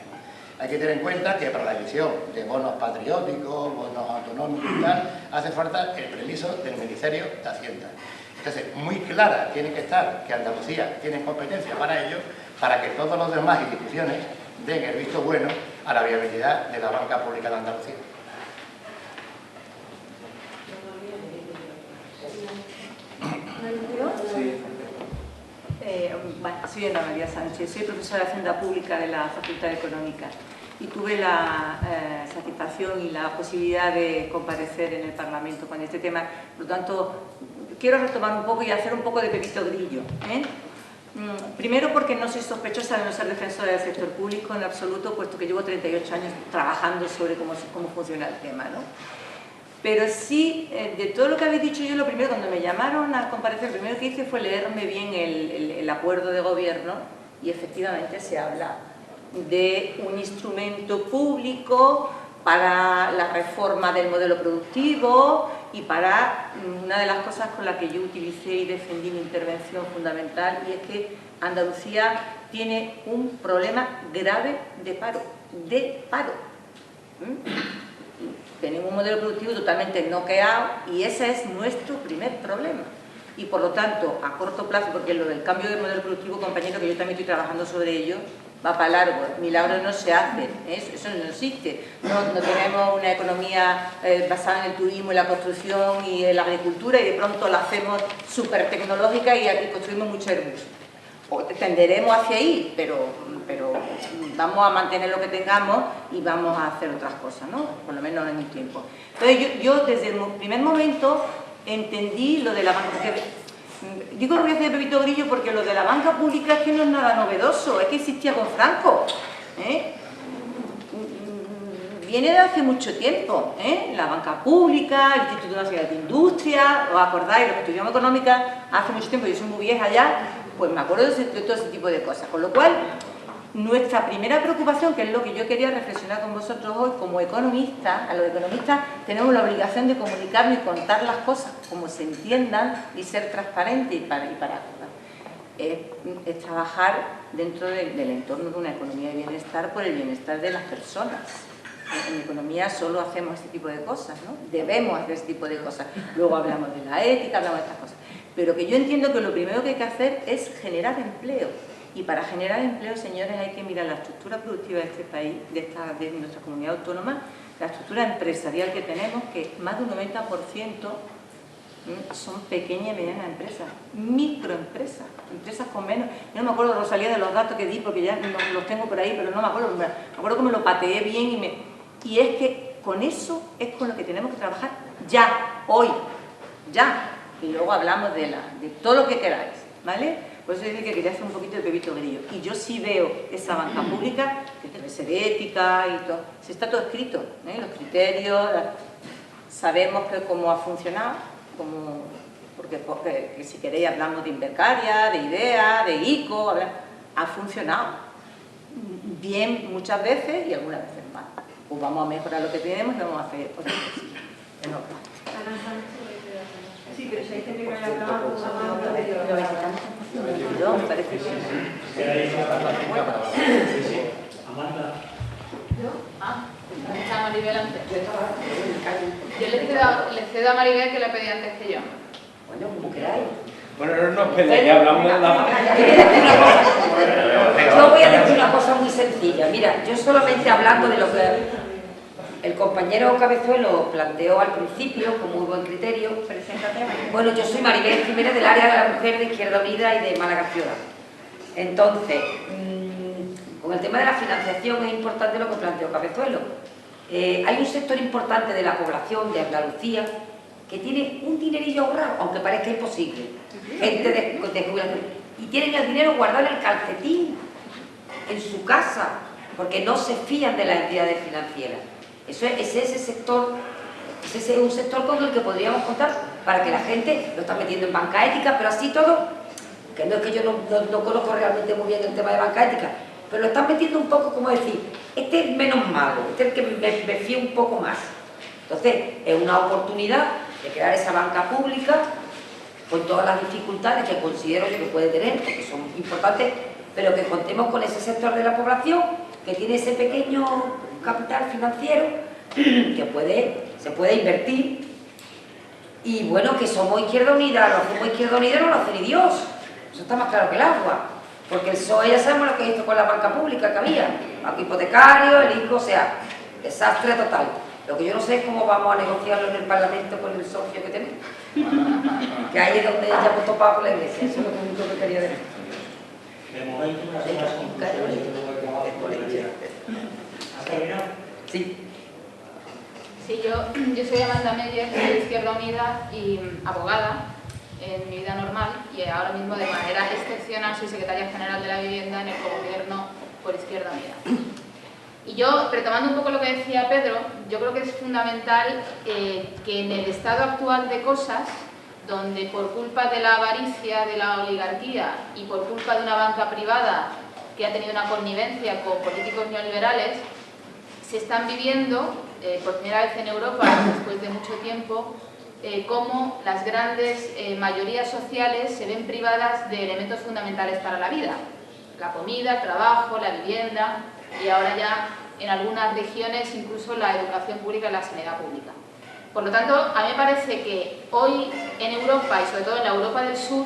Hay que tener en cuenta que para la emisión de bonos patrióticos, bonos autonómicos y tal, hace falta el permiso del Ministerio de Hacienda. Entonces, muy clara tiene que estar que Andalucía tiene competencia para ello, para que todos los demás instituciones den el visto bueno a la viabilidad de la banca pública de Andalucía. Bueno, soy Ana María Sánchez, soy profesora de Hacienda Pública de la Facultad de Económica y tuve la satisfacción y la posibilidad de comparecer en el Parlamento con este tema. Por lo tanto, quiero retomar un poco y hacer un poco de Pepito Grillo. Primero porque no soy sospechosa de no ser defensora del sector público en absoluto, puesto que llevo 38 años trabajando sobre cómo funciona el tema, ¿no? Pero sí, de todo lo que habéis dicho, yo lo primero, cuando me llamaron a comparecer, lo primero que hice fue leerme bien el acuerdo de gobierno y efectivamente se habla de un instrumento público para la reforma del modelo productivo y para una de las cosas con las que yo utilicé y defendí mi intervención fundamental, y es que Andalucía tiene un problema grave de paro. Tenemos un modelo productivo totalmente noqueado y ese es nuestro primer problema. Y por lo tanto, a corto plazo, porque lo del cambio de modelo productivo, compañero, que yo también estoy trabajando sobre ello, va para largo, milagros no se hacen, eso no existe. No tenemos una economía basada en el turismo, en la construcción y en la agricultura, y de pronto la hacemos súper tecnológica y aquí construimos mucho Airbus. O tenderemos hacia ahí, pero vamos a mantener lo que tengamos y vamos a hacer otras cosas, ¿no? Por lo menos en un tiempo. Entonces yo desde el primer momento entendí lo de la banca. Digo lo que voy a hacer de Pepito Grillo porque lo de la banca pública es que no es nada novedoso, es que existía con Franco. Viene de hace mucho tiempo, la banca pública, el Instituto Nacional de Industria, ¿os acordáis? Los que estudiamos económica hace mucho tiempo, yo soy muy vieja ya, pues me acuerdo de todo ese tipo de cosas. Con lo cual, nuestra primera preocupación, que es lo que yo quería reflexionar con vosotros hoy, como economistas, a los economistas tenemos la obligación de comunicarnos y contar las cosas como se entiendan y ser transparentes es trabajar dentro del entorno de una economía de bienestar por el bienestar de las personas. En economía solo hacemos este tipo de cosas, ¿no? Debemos hacer este tipo de cosas. Luego hablamos de la ética, hablamos de estas cosas. Pero que yo entiendo que lo primero que hay que hacer es generar empleo. Y para generar empleo, señores, hay que mirar la estructura productiva de este país, de nuestra comunidad autónoma, la estructura empresarial que tenemos, que más de un 90% son pequeñas y medianas empresas, microempresas, empresas con menos. Yo no me acuerdo, Rosalía, de los datos que di, porque ya no los tengo por ahí, pero no me acuerdo. Me acuerdo que me lo pateé bien y es que con eso es con lo que tenemos que trabajar ya, hoy, ya. Y luego hablamos de todo lo que queráis, ¿vale? Por eso decir que quería hacer un poquito de Pepito Grillo. Y yo sí veo esa banca pública, que debe ser ética y todo. Si está todo escrito, los criterios, sabemos que cómo ha funcionado, porque si queréis hablamos de Invercaria, de IDEA, de ICO, ha funcionado bien muchas veces y algunas veces mal. Pues vamos a mejorar lo que tenemos y vamos a hacer otras cosas. Sí, pero si hay gente que no haya hablado, me parece bien. Amanda. ¿Yo? Está Maribel antes. Yo le cedo a Maribel, que la pedí antes que yo. Bueno, como queráis. Bueno, no nos peleéis, hablamos de la... Yo voy a decir una cosa muy sencilla. Mira, yo solamente hablando de lo que el compañero Cabezuelo planteó al principio, con muy buen criterio. Bueno, yo soy Maribel Jiménez del área de la mujer de Izquierda Unida y de Málaga Ciudad. Entonces, con el tema de la financiación es importante lo que planteó Cabezuelo. Hay un sector importante de la población de Andalucía que tiene un dinerillo ahorrado, aunque parezca imposible. Gente de jubilación. Y tienen el dinero guardado en el calcetín, en su casa, porque no se fían de las entidades financieras. Ese sector, ese es un sector con el que podríamos contar para que la gente lo está metiendo en banca ética, pero así todo, que no es que yo no conozco realmente muy bien el tema de banca ética, pero lo están metiendo un poco como decir, este es menos malo, este es el que me fío un poco más. Entonces, es una oportunidad de crear esa banca pública con todas las dificultades que considero yo que puede tener, que son importantes, pero que contemos con ese sector de la población que tiene ese pequeño capital financiero que se puede invertir. Y bueno, que somos Izquierda Unida, lo hacemos Izquierda Unida, no lo hace ni Dios. Eso está más claro que el agua. Porque el PSOE ya sabemos lo que hizo con la banca pública que había. Banco hipotecario, el ICO, o sea, desastre total. Lo que yo no sé es cómo vamos a negociarlo en el Parlamento con el socio que tenemos. Que ahí es donde ya hemos topado con la Iglesia. Eso es lo único que quería decir. De momento, una cosa Sí. Sí, yo soy Amanda Meyer, soy de Izquierda Unida y abogada en mi vida normal, y ahora mismo de manera excepcional soy secretaria general de la vivienda en el Gobierno por Izquierda Unida. Y yo, retomando un poco lo que decía Pedro, yo creo que es fundamental que en el estado actual de cosas, donde por culpa de la avaricia de la oligarquía y por culpa de una banca privada que ha tenido una connivencia con políticos neoliberales, se están viviendo, por primera vez en Europa, después de mucho tiempo, cómo las grandes mayorías sociales se ven privadas de elementos fundamentales para la vida. La comida, el trabajo, la vivienda y ahora ya en algunas regiones incluso la educación pública y la sanidad pública. Por lo tanto, a mí me parece que hoy en Europa y sobre todo en la Europa del Sur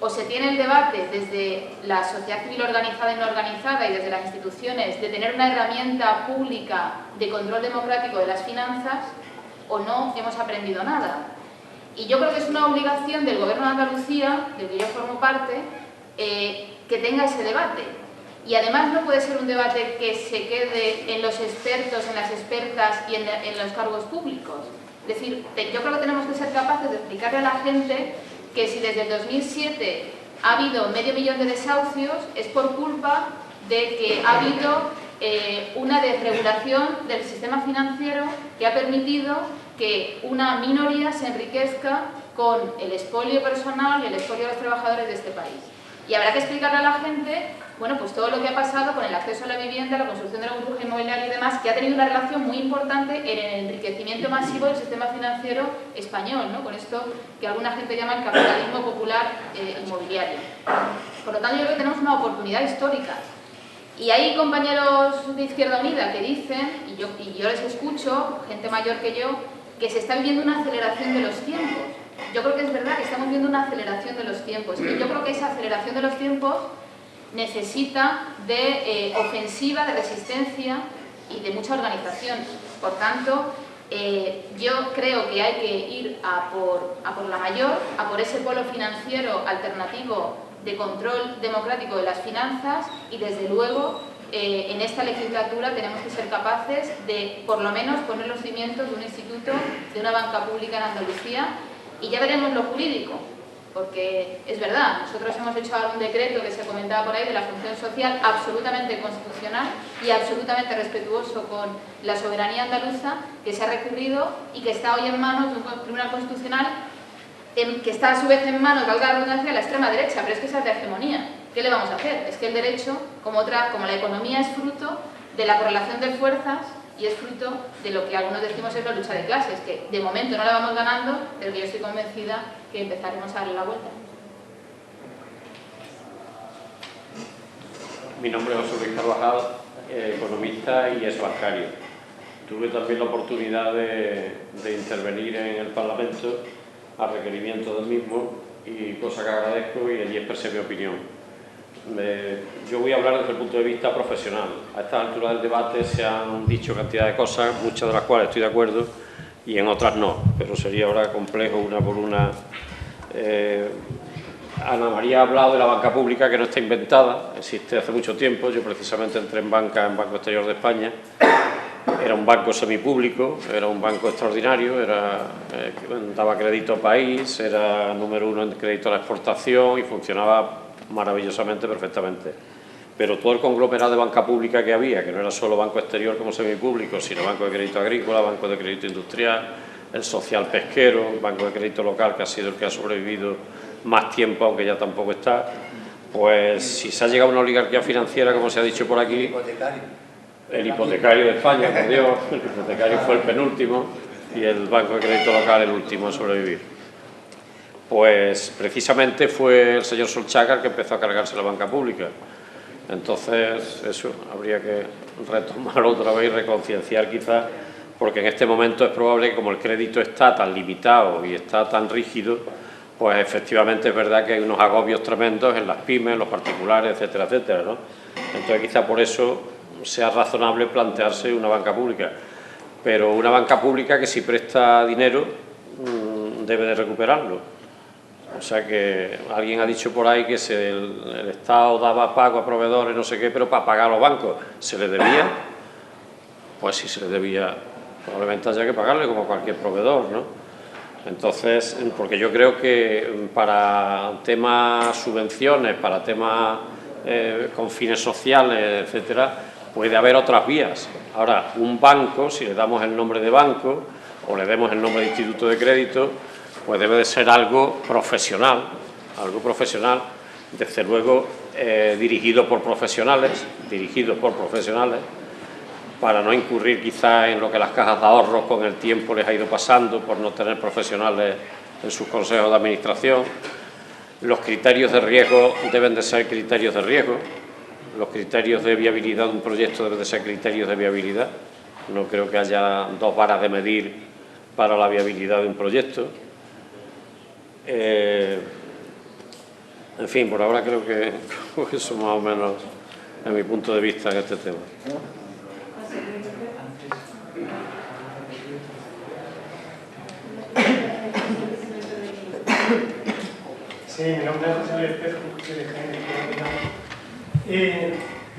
o se tiene el debate desde la sociedad civil organizada y no organizada y desde las instituciones de tener una herramienta pública de control democrático de las finanzas, o no hemos aprendido nada. Y yo creo que es una obligación del Gobierno de Andalucía, del que yo formo parte, que tenga ese debate. Y además no puede ser un debate que se quede en los expertos, en las expertas y en los cargos públicos. Es decir, yo creo que tenemos que ser capaces de explicarle a la gente que si desde el 2007 ha habido 500.000 de desahucios es por culpa de que ha habido una desregulación del sistema financiero que ha permitido que una minoría se enriquezca con el expolio personal y el expolio de los trabajadores de este país. Y habrá que explicarle a la gente, bueno, pues todo lo que ha pasado con el acceso a la vivienda, la construcción de la burbuja inmobiliaria y demás, que ha tenido una relación muy importante en el enriquecimiento masivo del sistema financiero español, ¿no? Con esto que alguna gente llama el capitalismo popular inmobiliario. Por lo tanto, yo creo que tenemos una oportunidad histórica. Y hay compañeros de Izquierda Unida que dicen, y yo les escucho, gente mayor que yo, que se está viviendo una aceleración de los tiempos. yo creo que es verdad que estamos viendo una aceleración de los tiempos, y yo creo que esa aceleración de los tiempos necesita de ofensiva, de resistencia y de mucha organización. Por tanto, yo creo que hay que ir a por la mayor, a por ese polo financiero alternativo de control democrático de las finanzas, y desde luego en esta legislatura tenemos que ser capaces de por lo menos poner los cimientos de un instituto, de una banca pública en Andalucía, y ya veremos lo jurídico, porque es verdad, nosotros hemos hecho ahora un decreto que se comentaba por ahí de la función social absolutamente constitucional y absolutamente respetuoso con la soberanía andaluza, que se ha recurrido y que está hoy en manos de un tribunal constitucional que está a su vez en manos, valga la redundancia, de la extrema derecha, pero es que esa es de hegemonía. ¿Qué le vamos a hacer? Es que el derecho, como la economía, es fruto de la correlación de fuerzas y es fruto de lo que algunos decimos es la lucha de clases, que de momento no la vamos ganando, pero que yo estoy convencida que empezaremos a darle la vuelta. Mi nombre es José Luis Carvajal, economista y ex bancario. Tuve también la oportunidad de intervenir en el Parlamento a requerimiento del mismo, y cosa que agradezco, y allí expresé mi opinión. Yo voy a hablar desde el punto de vista profesional. A esta altura del debate se han dicho cantidad de cosas, muchas de las cuales estoy de acuerdo y en otras no, pero sería ahora complejo una por una. Ana María ha hablado de la banca pública, que no está inventada, existe hace mucho tiempo. Yo precisamente entré en banca, en Banco Exterior de España. Era un banco semipúblico, era un banco extraordinario, daba crédito país, era número 1 en crédito a la exportación y funcionaba maravillosamente, perfectamente. Pero todo el conglomerado de banca pública que había, que no era solo Banco Exterior como semipúblico, sino Banco de Crédito Agrícola, Banco de Crédito Industrial, el Social Pesquero, Banco de Crédito Local, que ha sido el que ha sobrevivido más tiempo, aunque ya tampoco está, pues si se ha llegado a una oligarquía financiera, como se ha dicho por aquí, el hipotecario de España, por Dios, el hipotecario fue el penúltimo y el Banco de Crédito Local el último a sobrevivir. Pues precisamente fue el señor Solchaga el que empezó a cargarse la banca pública. Entonces, eso habría que retomar otra vez y reconcienciar quizás, porque en este momento es probable que, como el crédito está tan limitado y está tan rígido, pues efectivamente es verdad que hay unos agobios tremendos en las pymes, en los particulares, etcétera, etcétera, ¿no? Entonces quizá por eso sea razonable plantearse una banca pública, pero una banca pública que si presta dinero debe de recuperarlo. O sea que alguien ha dicho por ahí que el Estado daba pago a proveedores, no sé qué, pero para pagar a los bancos ¿se le debía? Pues si se le debía, probablemente haya que pagarle como cualquier proveedor, ¿no? Entonces, porque yo creo que para temas subvenciones, para temas con fines sociales, etcétera, puede haber otras vías. Ahora, un banco, si le damos el nombre de banco o le demos el nombre de instituto de crédito, pues debe de ser algo profesional, desde luego dirigido por profesionales, para no incurrir quizá en lo que las cajas de ahorros con el tiempo les ha ido pasando por no tener profesionales en sus consejos de administración. Los criterios de riesgo deben de ser criterios de riesgo. Los criterios de viabilidad de un proyecto deben de ser criterios de viabilidad. No creo que haya dos varas de medir para la viabilidad de un proyecto. En fin, por ahora creo que eso más o menos es mi punto de vista en este tema. Sí, mi nombre es José Luis Espejo, soy de Jaén.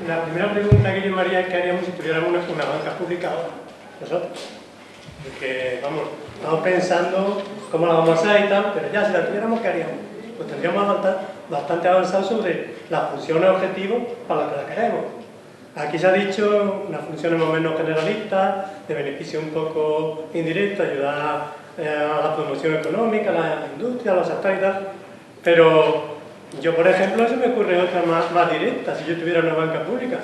La primera pregunta que yo me haría es qué haríamos si tuviéramos una banca pública ahora, nosotros. Porque, vamos, estamos pensando cómo la vamos a hacer y tal, pero ya si la tuviéramos, ¿qué haríamos? Pues tendríamos bastante avanzado sobre las funciones objetivos para las que la queremos. Aquí se ha dicho unas funciones más o menos generalistas, de beneficio un poco indirecto, ayudar a la promoción económica, a la industria, a los sectores y tal, pero yo, por ejemplo, se me ocurre otra más directa, si yo tuviera una banca pública.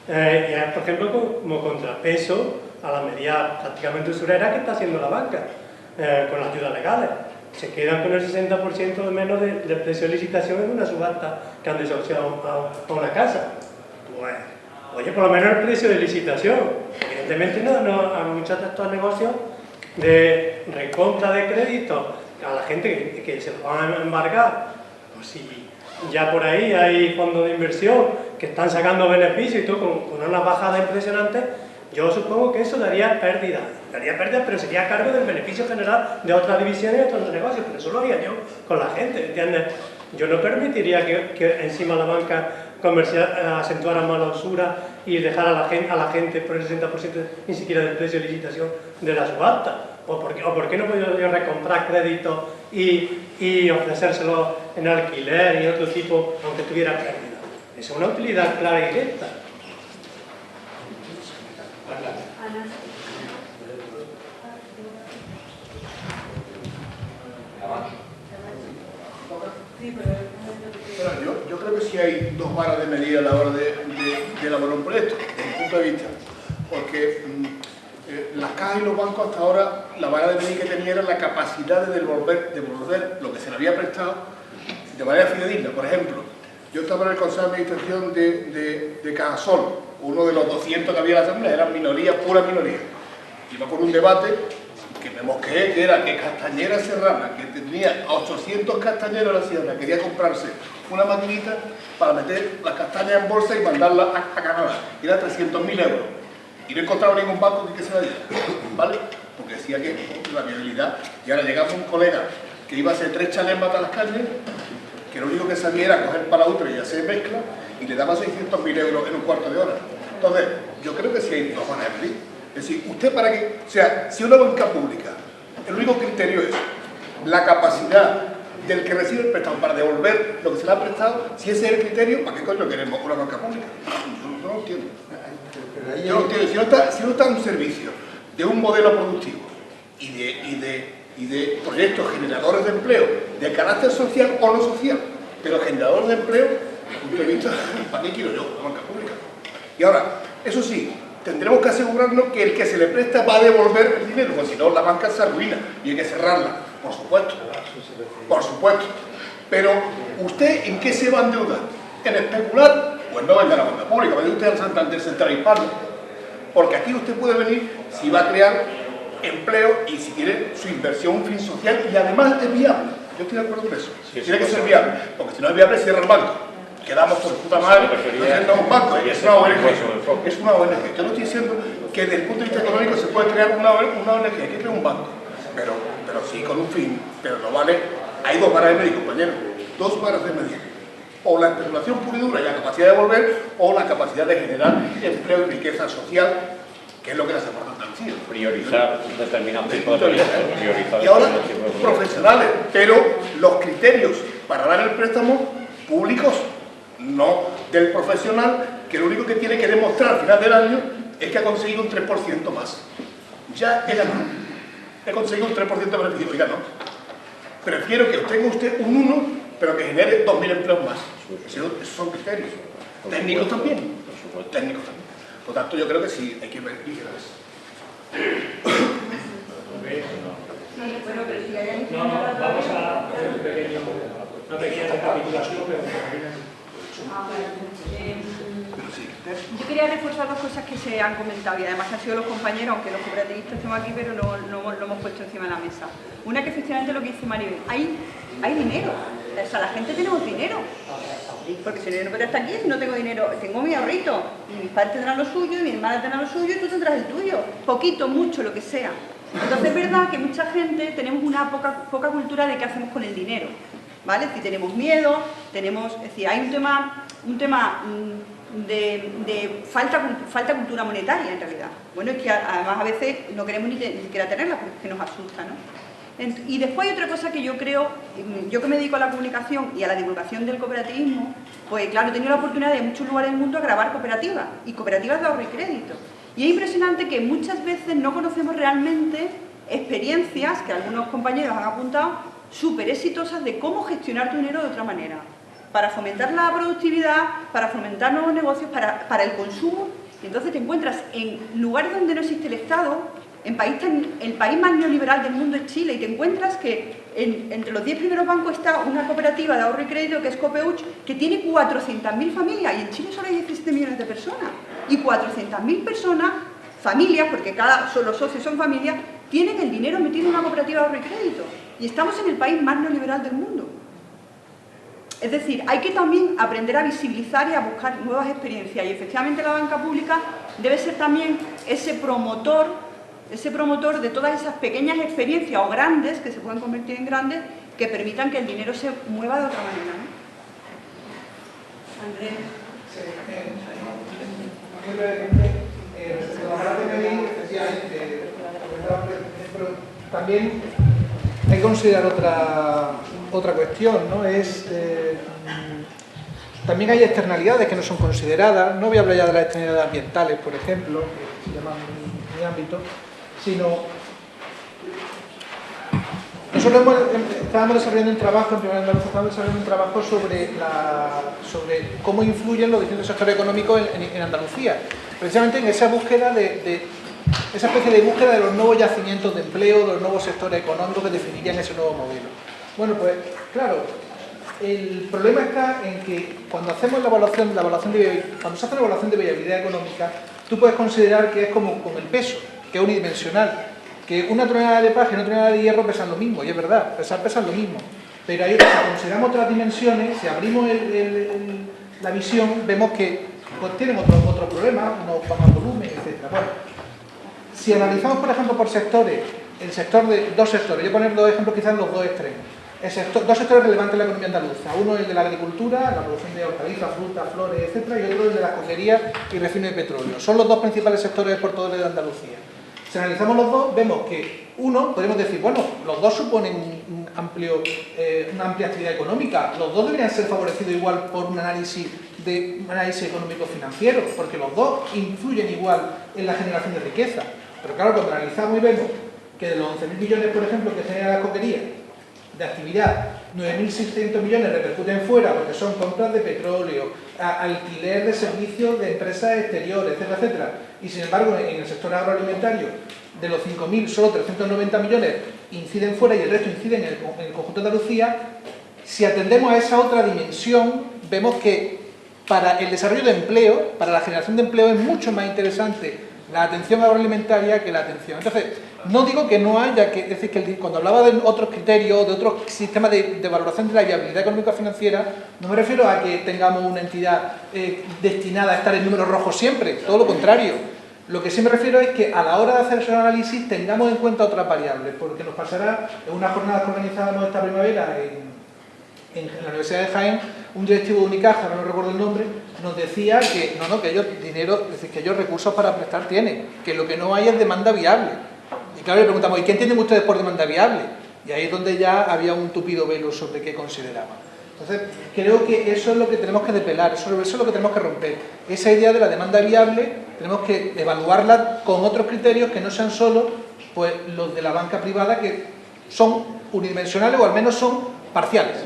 Y es, por ejemplo, como contrapeso a las medidas prácticamente usureras que está haciendo la banca, con las ayudas legales. Se quedan con el 60% de menos del precio de licitación en una subasta que han desahuciado a una casa. Pues, oye, por lo menos el precio de licitación. Evidentemente no hay muchos de estos negocios de recompra de créditos a la gente que se lo van a embargar, pues si ya por ahí hay fondos de inversión que están sacando beneficios y todo con unas bajadas impresionantes, yo supongo que eso daría pérdidas, pero sería a cargo del beneficio general de otras divisiones y otros negocios, pero eso lo haría yo con la gente, ¿entiendes? Yo no permitiría que encima la banca comercial acentuara más la usura y dejara a la gente por el 60% ni siquiera del precio de licitación de la subasta. ¿O por qué no puedo yo recomprar créditos y ofrecérselo en alquiler y otro tipo, aunque tuviera pérdida? Es una utilidad clara y directa. Bueno, yo creo que sí hay dos varas de medida a la hora de elaborar un proyecto, desde mi punto de vista, porque las cajas y los bancos hasta ahora, la vara de medida que tenía era la capacidad de devolver lo que se le había prestado de manera fidedigna. Por ejemplo, yo estaba en el Consejo de Administración de Cajasol, uno de los 200 que había en la Asamblea, eran minorías, pura minoría. Iba por un debate que me mosqueé, que era que Castañera Serrana, que tenía 800 castañeros en la sierra, quería comprarse una maquinita para meter las castañas en bolsa y mandarlas a Canadá. Y era 300.000 euros. Y no encontraba ningún banco que se la diera, ¿vale? Porque decía que la viabilidad. Y ahora llegamos un colega que iba a hacer 3 chalés matar las carnes, que lo único que sabía era coger palautre y hacer mezcla, y le daba 600.000 euros en un cuarto de hora. Entonces, yo creo que sí hay dos maneras de ir. Es decir, usted para que, o sea, si una banca pública, el único criterio es la capacidad del que recibe el préstamo para devolver lo que se le ha prestado, si ese es el criterio, ¿para qué coño queremos una banca pública? Yo no lo entiendo. Yo no entiendo. Si no está en un servicio de un modelo productivo y de proyectos generadores de empleo de carácter social o no social, pero generadores de empleo, desde mi punto de vista, ¿para qué quiero yo una banca pública? Y ahora, eso sí, tendremos que asegurarnos que el que se le presta va a devolver el dinero, porque si no la banca se arruina y hay que cerrarla, por supuesto. Por supuesto. Pero, ¿usted en qué se va a endeudar? ¿En especular? Pues no venda a la banca pública, vaya usted al Santander Central Hispano. Porque aquí usted puede venir si va a crear empleo y si quiere su inversión, un fin social, y además es viable. Yo estoy de acuerdo con eso. Tiene que ser viable, porque si no es viable, cierra el banco. Quedamos por puta madre, no es un banco, es una ONG. Es una ONG. Yo no estoy diciendo que desde el punto de vista económico se puede crear una ONG, hay que crear un banco. Pero sí con un fin, pero no vale. Hay dos varas de medir, compañero. Dos varas de medir. O la especulación pura y dura y la capacidad de devolver, o la capacidad de generar empleo y riqueza social, que es lo que le hace falta a Andalucía. Priorizar determinados tipos de proyectos. Y ahora, profesionales, pero los criterios para dar el préstamo públicos, no del profesional, que lo único que tiene que demostrar al final del año es que ha conseguido un 3% más. Ya he ganado. He conseguido un 3% de beneficio. Oiga, no. Prefiero que tenga usted un 1, pero que genere 2.000 empleos más. Esos son criterios. Técnicos también. Técnicos también. Por tanto, yo creo que sí hay que vigilar eso. Vamos a hacer una pequeña recapitulación. Yo quería reforzar dos cosas que se han comentado y además han sido los compañeros, aunque los cooperativistas estemos aquí, pero no lo hemos puesto encima de la mesa. Una que efectivamente lo que dice Maribel, hay dinero, o sea, la gente tenemos dinero, porque si no puede estar aquí, si no tengo dinero, tengo mi ahorrito, y mis padres tendrán lo suyo, y mi hermana tendrá lo suyo, y tú tendrás el tuyo, poquito, mucho, lo que sea. Entonces es verdad que mucha gente tenemos una poca cultura de qué hacemos con el dinero, ¿vale? Si tenemos miedo, es decir, hay un tema de falta cultura monetaria en realidad. Bueno, es que además a veces no queremos ni siquiera tenerla porque es que nos asusta, ¿no? Y después hay otra cosa que yo creo, yo que me dedico a la comunicación y a la divulgación del cooperativismo, pues claro, he tenido la oportunidad de en muchos lugares del mundo a grabar cooperativas y cooperativas de ahorro y crédito. Y es impresionante que muchas veces no conocemos realmente experiencias que algunos compañeros han apuntado súper exitosas de cómo gestionar tu dinero de otra manera, para fomentar la productividad, para fomentar nuevos negocios, para el consumo. Y entonces te encuentras en lugares donde no existe el Estado, el país más neoliberal del mundo es Chile, y te encuentras que entre los 10 primeros bancos está una cooperativa de ahorro y crédito que es Copeuch, que tiene 400.000 familias, y en Chile solo hay 17 millones de personas. Y 400.000 personas, familias, porque los socios son familias, tienen el dinero metido en una cooperativa de ahorro y crédito. Y estamos en el país más neoliberal del mundo. Es decir, hay que también aprender a visibilizar y a buscar nuevas experiencias. Y efectivamente la banca pública debe ser también ese promotor de todas esas pequeñas experiencias o grandes, que se pueden convertir en grandes, que permitan que el dinero se mueva de otra manera, ¿no? Andrés. Sí, muy brevemente, respecto a la parte que leí, efectivamente, pero también hay que considerar otra cuestión, ¿no? También hay externalidades que no son consideradas. No voy a hablar ya de las externalidades ambientales, por ejemplo, que se llaman mi ámbito, sino nosotros estábamos desarrollando un trabajo, en Primera Andaluza estábamos desarrollando un trabajo sobre cómo influyen los distintos sectores económicos en Andalucía, precisamente en esa búsqueda esa especie de búsqueda de los nuevos yacimientos de empleo, de los nuevos sectores económicos que definirían ese nuevo modelo. Bueno, pues claro, el problema está en que cuando hacemos cuando se hace la evaluación de viabilidad económica, tú puedes considerar que es como el peso, que es unidimensional, que una tonelada de paja y una tonelada de hierro pesan lo mismo, y es verdad, pesan lo mismo. Pero ahí, si consideramos otras dimensiones, si abrimos la visión, vemos que pues, tienen otros problemas, unos con más volumen, etc. Bueno, si analizamos, por ejemplo, por sectores, el sector de dos sectores, voy a poner dos ejemplos quizás en los dos extremos. Dos sectores relevantes en la economía andaluza. Uno es el de la agricultura, la producción de hortalizas, frutas, flores, etc. Y otro el de la coquería y refino de petróleo. Son los dos principales sectores exportadores de Andalucía. Si analizamos los dos, vemos que uno, podemos decir, bueno, los dos suponen una amplia actividad económica. Los dos deberían ser favorecidos igual por un análisis económico-financiero, porque los dos influyen igual en la generación de riqueza. Pero claro, cuando analizamos y vemos que de los 11.000 millones, por ejemplo, que genera la coquería, de actividad, 9.600 millones repercuten fuera porque son compras de petróleo, alquiler de servicios de empresas exteriores, etcétera, etcétera. Y sin embargo, en el sector agroalimentario, de los 5.000, solo 390 millones inciden fuera y el resto incide en el conjunto de Andalucía. Si atendemos a esa otra dimensión, vemos que para el desarrollo de empleo, para la generación de empleo, es mucho más interesante la atención agroalimentaria que la atención. Entonces, no digo que no haya que decir que cuando hablaba de otros criterios, de otros sistemas de valoración de la viabilidad económica financiera, no me refiero a que tengamos una entidad destinada a estar en números rojos siempre, todo lo contrario. Lo que sí me refiero es que a la hora de hacer ese análisis tengamos en cuenta otras variables, porque nos pasará en una jornada que organizábamos esta primavera en la Universidad de Jaén, un directivo de Unicaja, no recuerdo el nombre, nos decía que que ellos que ellos recursos para prestar tienen, que lo que no hay es demanda viable. Y claro, le preguntamos, ¿y qué entienden ustedes por demanda viable? Y ahí es donde ya había un tupido velo sobre qué consideraban. Entonces, creo que eso es lo que tenemos que depelar, eso es lo que tenemos que romper. Esa idea de la demanda viable, tenemos que evaluarla con otros criterios que no sean solo pues, los de la banca privada, que son unidimensionales o al menos son parciales.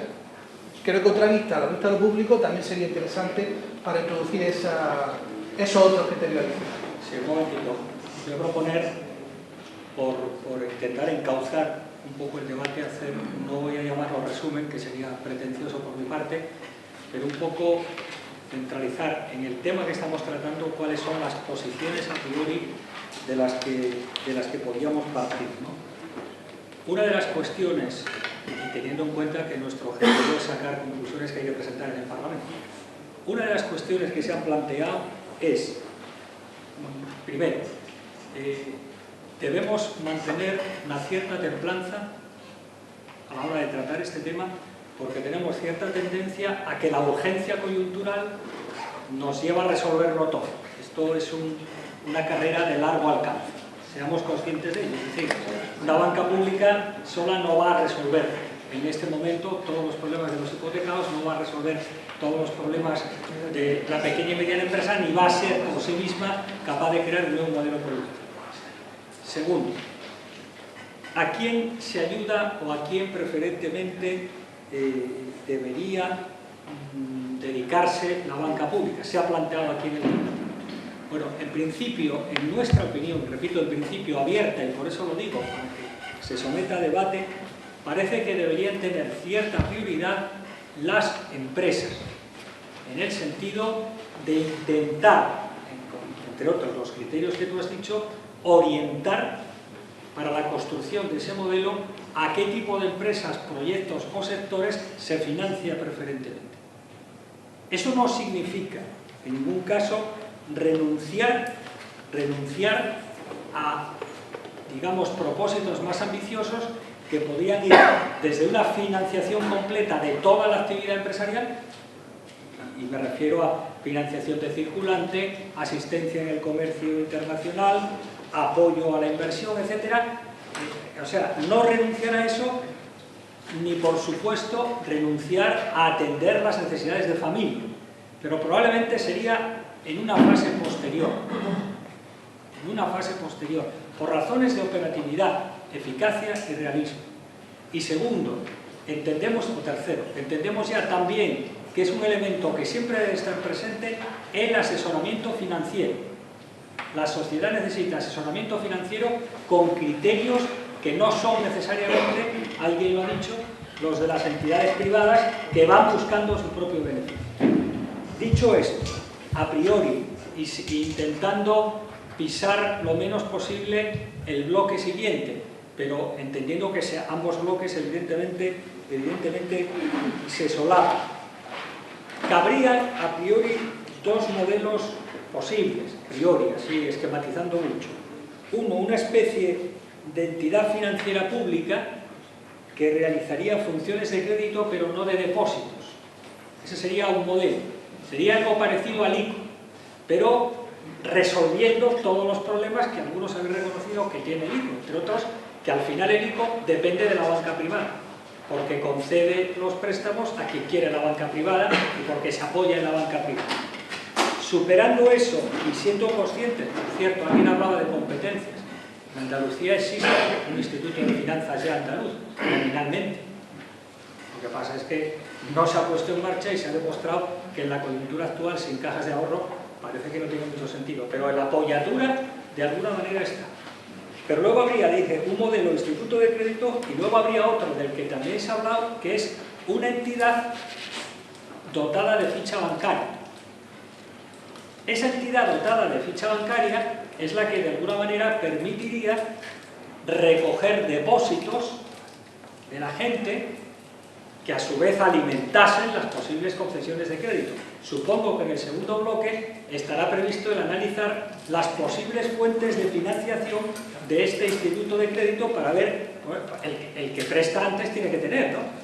Creo que otra vista, la vista de lo público, también sería interesante para introducir esos otros criterios adicionales. Sí, un momentito. Voy a proponer, por intentar encauzar un poco el debate, no voy a llamarlo resumen, que sería pretencioso por mi parte, pero un poco centralizar en el tema que estamos tratando cuáles son las posiciones a priori de las que podríamos partir, ¿no? Una de las cuestiones, y teniendo en cuenta que nuestro objetivo es sacar conclusiones que hay que presentar en el Parlamento, una de las cuestiones que se han planteado es, primero, debemos mantener una cierta templanza a la hora de tratar este tema, porque tenemos cierta tendencia a que la urgencia coyuntural nos lleva a resolverlo todo. Esto es una carrera de largo alcance. Seamos conscientes de ello. Es decir, una banca pública sola no va a resolver en este momento todos los problemas de los hipotecados, no va a resolver todos los problemas de la pequeña y mediana empresa, ni va a ser por sí misma capaz de crear un nuevo modelo productivo. Segundo, ¿a quién se ayuda o a quién preferentemente debería dedicarse la banca pública? Se ha planteado aquí en el debate. Bueno, en principio, en nuestra opinión, repito, en principio abierta, y por eso lo digo, aunque se someta a debate, parece que deberían tener cierta prioridad las empresas, en el sentido de intentar, entre otros los criterios que tú has dicho, orientar para la construcción de ese modelo a qué tipo de empresas, proyectos o sectores se financia preferentemente. Eso no significa, en ningún caso, renunciar a, digamos, propósitos más ambiciosos que podrían ir desde una financiación completa de toda la actividad empresarial, y me refiero a financiación de circulante, asistencia en el comercio internacional, apoyo a la inversión, etcétera. O sea, no renunciar a eso, ni por supuesto renunciar a atender las necesidades de familia, pero probablemente sería en una fase posterior, por razones de operatividad, eficacia y realismo. Y segundo, entendemos ya también que es un elemento que siempre debe estar presente el asesoramiento financiero. La sociedad necesita asesoramiento financiero con criterios que no son necesariamente, alguien lo ha dicho, los de las entidades privadas que van buscando su propio beneficio. Dicho esto, a priori, intentando pisar lo menos posible el bloque siguiente, pero entendiendo que ambos bloques evidentemente se solapan. Cabría a priori dos modelos posibles, a priori, así esquematizando mucho. Uno, una especie de entidad financiera pública que realizaría funciones de crédito pero no de depósitos. Ese sería un modelo. Sería algo parecido al ICO, pero resolviendo todos los problemas que algunos habéis reconocido que tiene el ICO, entre otros que al final el ICO depende de la banca privada, porque concede los préstamos a quien quiere la banca privada y porque se apoya en la banca privada. Superando eso y siendo conscientes, por cierto, alguien hablaba de competencias, en Andalucía existe un instituto de finanzas ya andaluz, nominalmente. Lo que pasa es que no se ha puesto en marcha y se ha demostrado que en la coyuntura actual, sin cajas de ahorro, parece que no tiene mucho sentido, pero en la apoyatura de alguna manera está. Pero luego habría, dije, un modelo instituto de crédito y luego habría otro del que también se ha hablado, que es una entidad dotada de ficha bancaria. Esa entidad dotada de ficha bancaria es la que de alguna manera permitiría recoger depósitos de la gente que a su vez alimentasen las posibles concesiones de crédito. Supongo que en el segundo bloque estará previsto el analizar las posibles fuentes de financiación de este instituto de crédito para ver, bueno, el que presta antes tiene que tener, ¿no?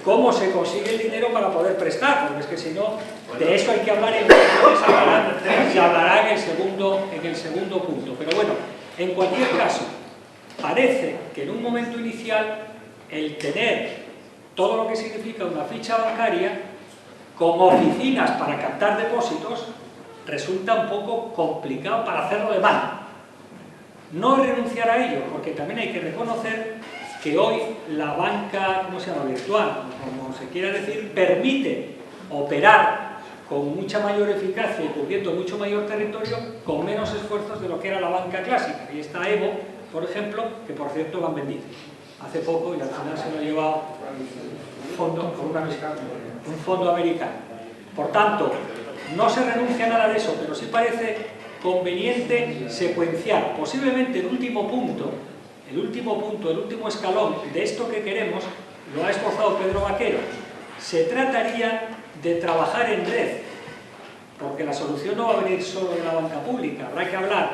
¿Cómo se consigue el dinero para poder prestar? Porque es que si no, de eso hay que hablar y se hablará en el segundo punto. Pero bueno, en cualquier caso, parece que en un momento inicial el tener todo lo que significa una ficha bancaria como oficinas para captar depósitos resulta un poco complicado para hacerlo de mano. No renunciar a ello, porque también hay que reconocer que hoy la banca, ¿cómo se llama?, virtual, como se quiera decir, permite operar con mucha mayor eficacia y cubriendo mucho mayor territorio con menos esfuerzos de lo que era la banca clásica. Y está Evo, por ejemplo, que por cierto lo han vendido hace poco y al final se lo ha llevado un fondo americano. Por tanto, no se renuncia a nada de eso, pero sí parece conveniente secuenciar. Posiblemente el último escalón de esto que queremos lo ha esbozado Pedro Vaquero. Se trataría de trabajar en red, porque la solución no va a venir solo de la banca pública. Habrá que hablar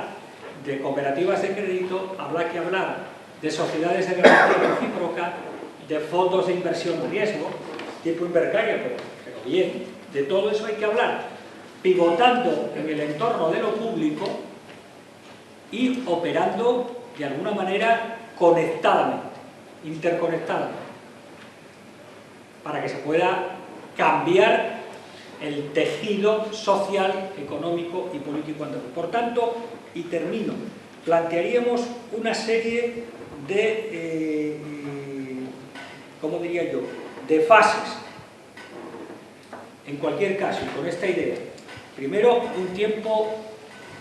de cooperativas de crédito, habrá que hablar de sociedades de garantía recíproca, de fondos de inversión de riesgo, tipo Invercaria, pero bien, de todo eso hay que hablar, pivotando en el entorno de lo público y operando de alguna manera conectadamente, interconectadamente, para que se pueda cambiar el tejido social, económico y político andaluz. Por tanto, y termino, plantearíamos una serie de, ¿cómo diría yo?, de fases. En cualquier caso, con esta idea, primero un tiempo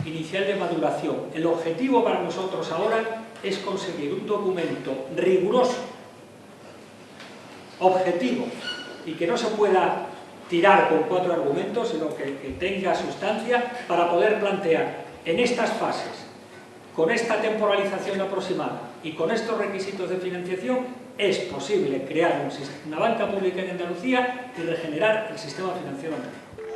inicial de maduración. El objetivo para nosotros ahora es conseguir un documento riguroso, objetivo, y que no se pueda tirar con 4 argumentos, sino que tenga sustancia para poder plantear en estas fases con esta temporalización aproximada y con estos requisitos de financiación, es posible crear una banca pública en Andalucía y regenerar el sistema financiero andaluz.